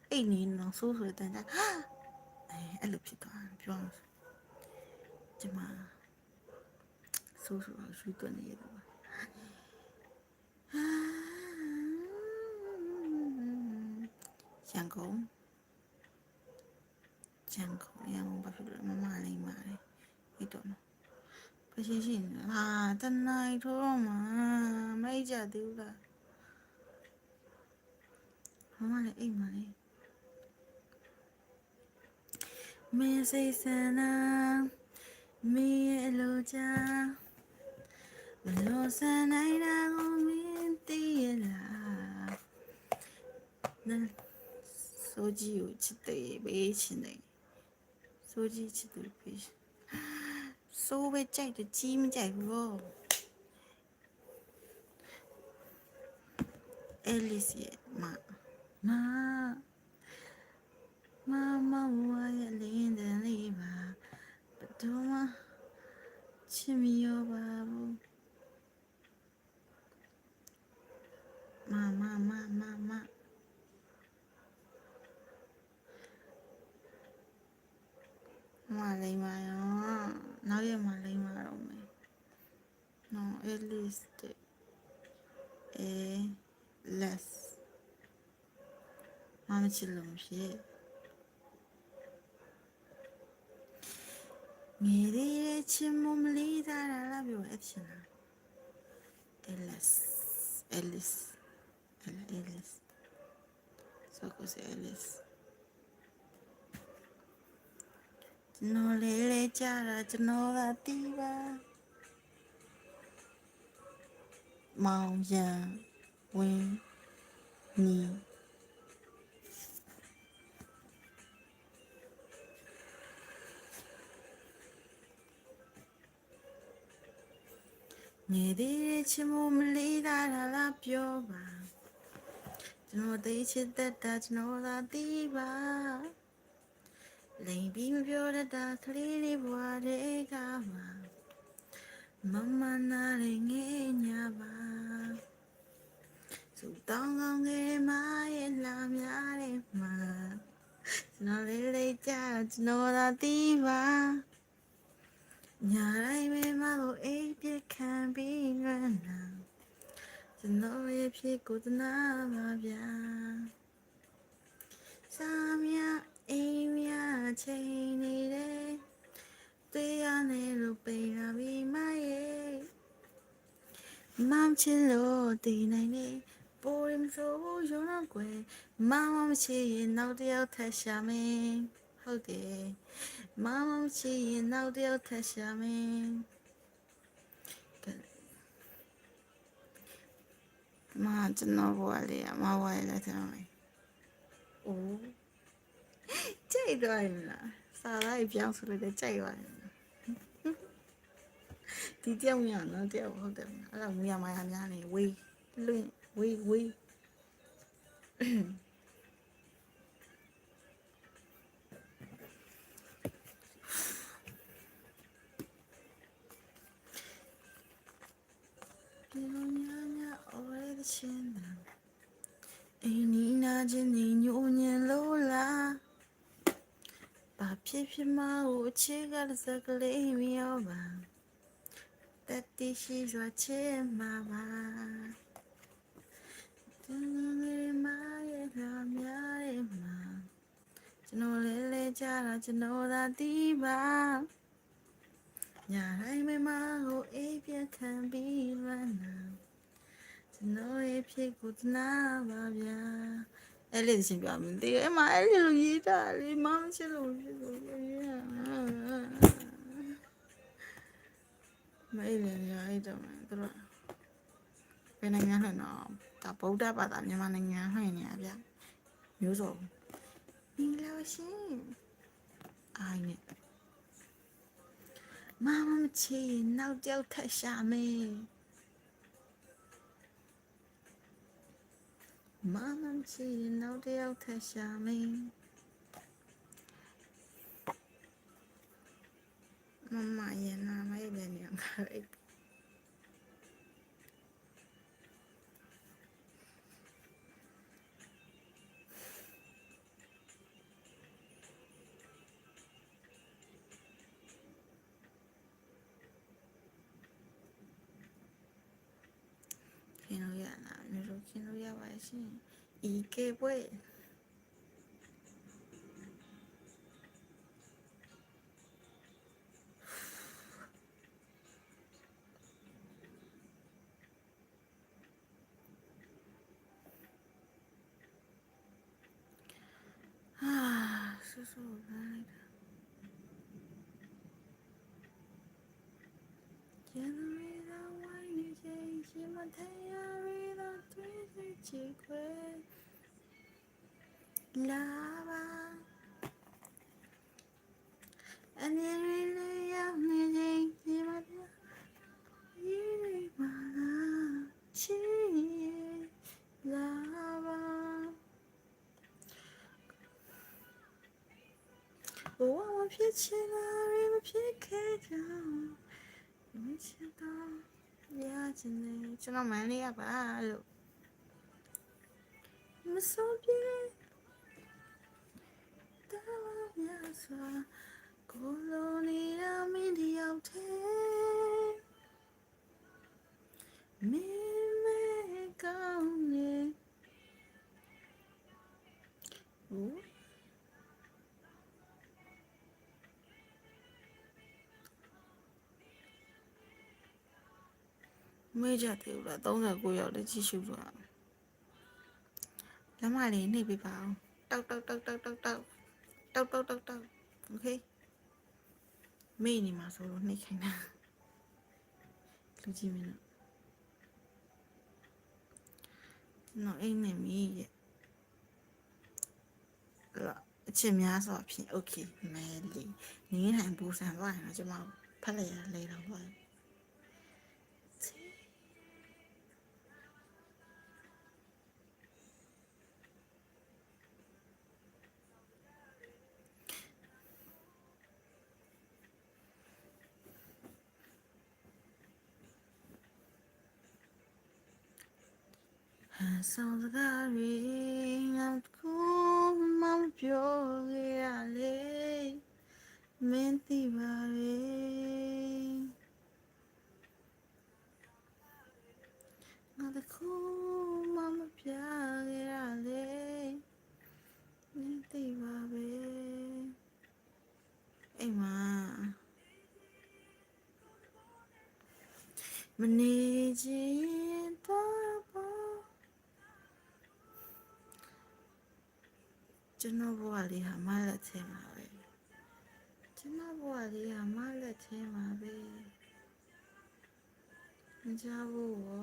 [SPEAKER 1] 哎你能手出来等下，哎，哎，老皮蛋，比方说，怎么？手术水炖的也多。香港ရန်ကုန်ဘာဖြစ်လို့မမလေးမာလေအဲ့တော့ဖရှင်းရှင်းဟာတနိုင်ထိုးတော့မှာမိတ်ကြသေးဘူးလားမမလေးအိမ်မာလေးမင်းစိတ်ဆန္ဒမင်းရဲ့လိုချာဘလို့ဆန္ဒနိုင်တာကိုမင်းသိရလားဆိုကြည့်ကိုချစ်တယ်ပေးချင်တယ်ဆိုကြည့်ချစ်တယ်ပေးဆိုပဲကြိုက်တယ်ကြီးမကြိုက်ဘူးရောအဲလီစီမဝါရဲ့လင်းတဲ့လေးပါဘယ်တော့မှချစ်မရောပါဘူးမလိမ္မာရောနောက်ရမှာလိမ္မာတော့မယ်နော် at least less မချစ်လို့ဖြစ်ငယ်လေးချစ်မမလေးတာလားပြောအဖြစ်လား Alice so ko se Alice ကျွန်တော်လေးကြတာကျွန်တော်ကတီးပါ မောင်ရန်ဝင်းညီငယ်သေးချင်မမလေးတာလားပြောပါကျွန်တော်သိချစ်တတ်တာကျွန်တော်သာသိပါလိမ်ပြီးမပြောတတ်တာကလေးလေးဘွားတွေကပါမမနာလေးငယ်ညာပါစူတောင်းကောင်းကလေးမရဲ့လာများတယ်မှာကျွန်တော်လေးကြကျွန်တော်သာသိပါညာတိုင်းပဲမလို့အိပ်ပြခံပြီးလွမ်းလာကျွန်တော်ရဲ့ဖြစ်ကိုသနာပါဗျာစာမြအိမ်မြချိန်နေတယ်တွေ့ရနေလို့ပိန်လာပြီးမရဲ့မမချစ်လို့တည်နိုင်နေပိုရင်ဆိုရုံတော့ကွယ်မမမချစ်ရင်နောက်တစ်ယောက်ထပ်ရှာမယ်ဟုတ်တယ်မမမချစ်ရင်နောက်တစ်ယောက်ထပ်ရှာမယ်မကျွန်တော်ဘွားလေးမဝိုင်းလက်ထမ်းမယ်အိုးကြိတ်သွားရင်လားစာလိုက်ပြောင်းဆိုလို့ကြိုက်သွားရင်ဒီတယောက်များနော်တယောက်ဟုတ်တယ်အဲ့ဒါမူရမာယာများနေဝေးလွင့်ဝေးဝေးဒီလိုညာအော်ရတဲ့ချင်းတာအိနီနာချင်းညိုညင်လို့လားဘာဖြစ်ဖြစ်မကိုချစ်ကတဲ့စကလေးမျိုးပါတတိရှိစွာချစ်မှာပါဒီနေ့မရဲ့လာများရဲ့မှာကျွန်တော်လေးကြတာကျွန်တော်သာသိပါညာတိုင်းမမကိုအိပ်ပြခံပြီးလွမ်းလာကျွန်တော်ရဲ့ဖြစ်ကိုသနာပါဗျာအဲ့လေးချင်းပြမယ်ဒီအဲ့မှာအဲ့လိုရေးတာလေမောင်ချစ်လို့ဖြစ်လို့မေးလေရအဲ့တော့သူတို့ဘယ်နိုင်ငံလဲနော်ဒါဗုဒ္ဓဘာသာမြန်မာနိုင်ငံဟဲ့နေရဗျမျိုးစုံမင်္ဂလာရှင်အိုင်းနဲ့မမမချီနောက်ကြောက်ထက်ရှာမေးမမမချီနောက်တယောက်ထက်ရှာမေးမမရဲ့နာမည်လည်းနေမှာအဲ့ခင်လို့ရလားမျိုးတို့ခင်လို့ရပါရှင်ဤကေပွဲဆူလိုက်တာကျန်ရတာဝိုင်းနေချင်းရှိမထရရတာတွေ့စိတ်ချခွဲလာပါအနေနဲ့ရောက်နေချင်းရှိမထရေးနေပါလားချီလာပါဘဝမဖြစ်ချင်တာတွေမဖြစ်ခဲ့ကြမချစ်တော့ရချင်တယ်ကျွန်တော်မန်းလေးရပါလို့မစိုးပြေတာရစွာကိုလိုနေရမင်းတယောက်တည်းမင်းမဲကောင်းနေမေးကြတယ်ဦးလား39ရောက်တယ်ကြည့်ရှုတော့လမ်းမလေးနှိပ်ပေးပါအောင်တောက်โอเคမေးနေမှာဆိုလို့နှိပ်ခိုင်းတာလူကြည့်မင်း နော်အိမ်နေမီရဲ့အချစ်များစွာဖြင့် okay မဲလီနေထိုင်ပူဆန်သွားရင်တော့ကျွန်မဖက်လိုက်ရလေတော့ပါဆောင်စကားတွေငါကိုမမပြောခဲ့ရလေမင်းသိပါရဲ့ငါတခုမမပြခဲ့ရလေမင်းသိပါပဲအိမ်မှာမနေချင်တော့ဘူးကျွန်တော်ဘဝလေးဟာမလက်သေးမှာပဲကျွန်တော်ဘဝလေးဟာမလက်သေးမှာပဲမကြဘူးရော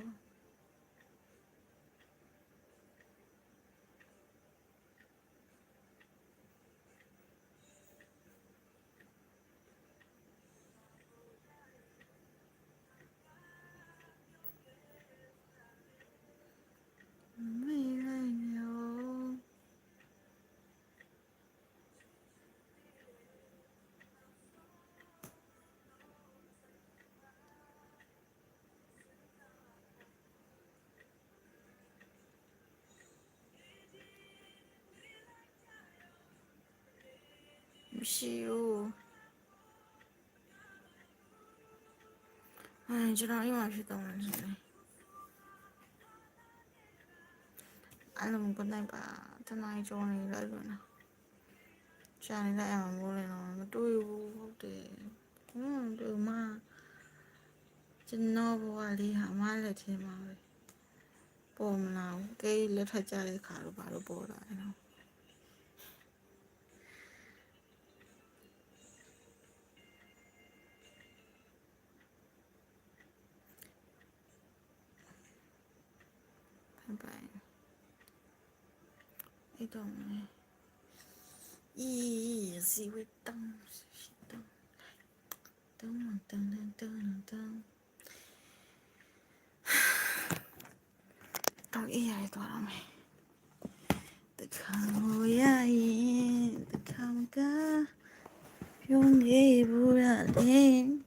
[SPEAKER 1] 没来鸟。မရှိဘူးကျွန်တော်အိမ်မှာဖြစ်တော့တယ်အဲ့လိုမနိုင်ပါတနိုင်ကြောနေလိုက်လို့နော်ရှာနေလိုက်အောင်မိုးလဲတော့မတွေ့ဘူးဟုတ်တယ်ဒီမှာကျွန်တော်ဘဝလေးဟာမလက်ချင်းပါပဲပေါ်မလာဘူးကိတ်လက်ထက်ကြတဲ့ခါတော့ဘာလို့ပေါ်လာလဲနော်拜拜。你懂没？咦，是会动，是动，动动动动动。到一还多了没？得看我呀耶，得看个用给不了脸。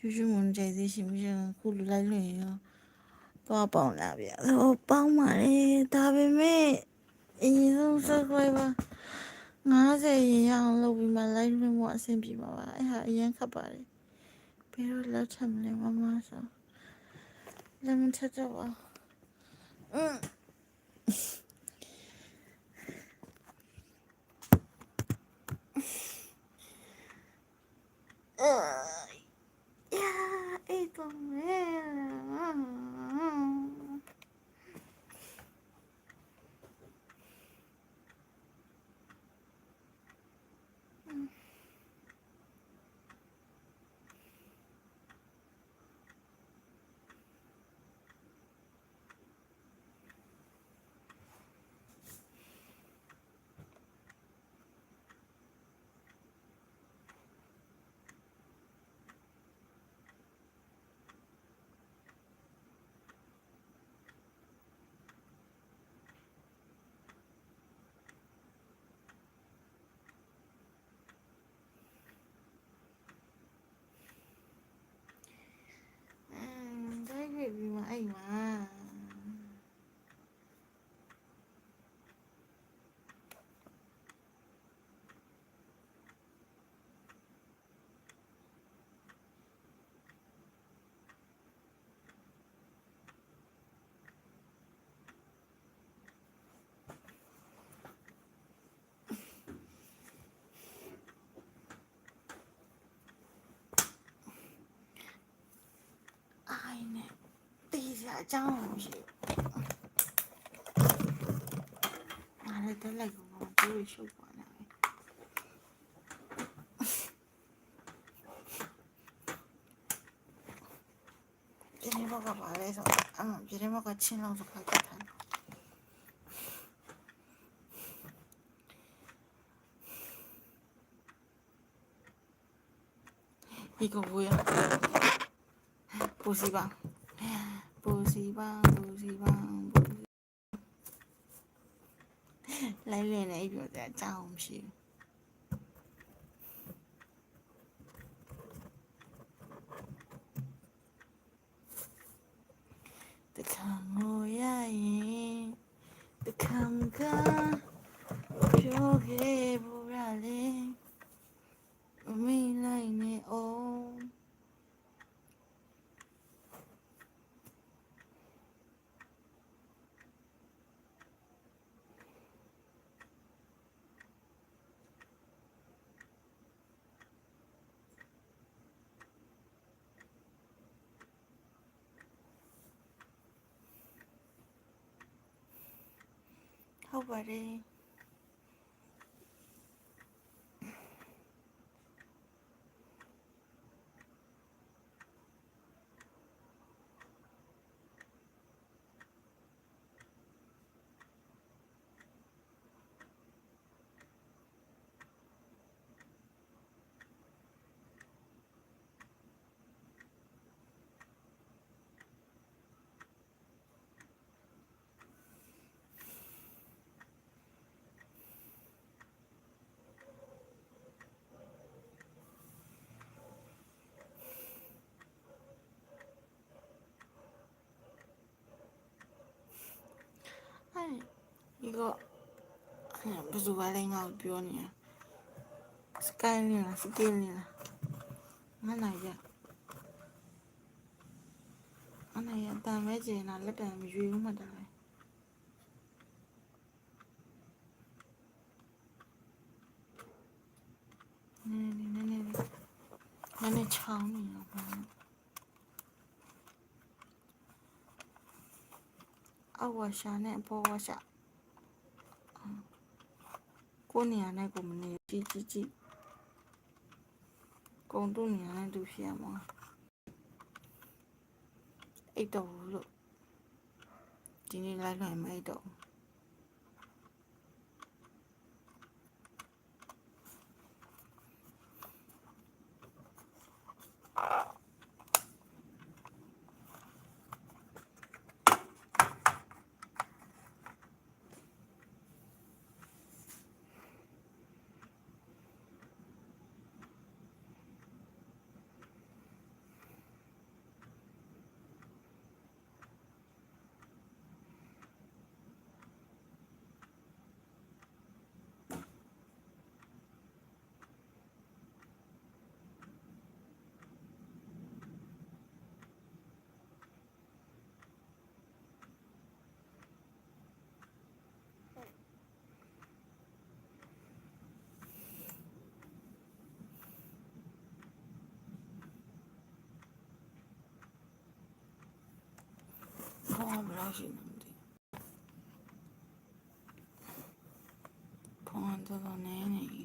[SPEAKER 1] 就是我们这次行不行？葫芦来轮呀。တော့ပေါင်လာဗျာတော့ပေါင်းပါလေဒါပေမဲ့အရင်ဆုံးစခွဲပါ90ရင်ရအောင်လုပ်ပြီးမှ live လွှင့်ဖို့အဆင်ပြေပါပါအဲ့ဟာအရင်ခတ်ပါတယ်ဘယ်လိုလက်ထပ်မလဲမမဆိုလက်မထပ်တော့ပါ呀အဲ့တော့မဲပြီးမှအဲ့မှာအိုင်နဲ့တေးစရာအကြောင်းမရှိဘူးငါလည်းတက်လိုက်ကောင်ကိုရှုပ်သွားလာ你不干嘛来着？别人个亲老子快给他。一个不要，补习班，补习班，补习班，补习。来练来一表在加红皮。的看我呀耶，的看看，就给不然嘞，我没来呢哦。好吧嘞。哎，一个，哎呀，不是我来我表呢，是改你了，是给你了，俺那个，俺那个单位接那了单位用么的来，那抢你了，啊我下那不我下，过年那个么呢，几，广东年那都偏嘛，一刀了，今天来买刀。碰不了心的，碰到奶奶。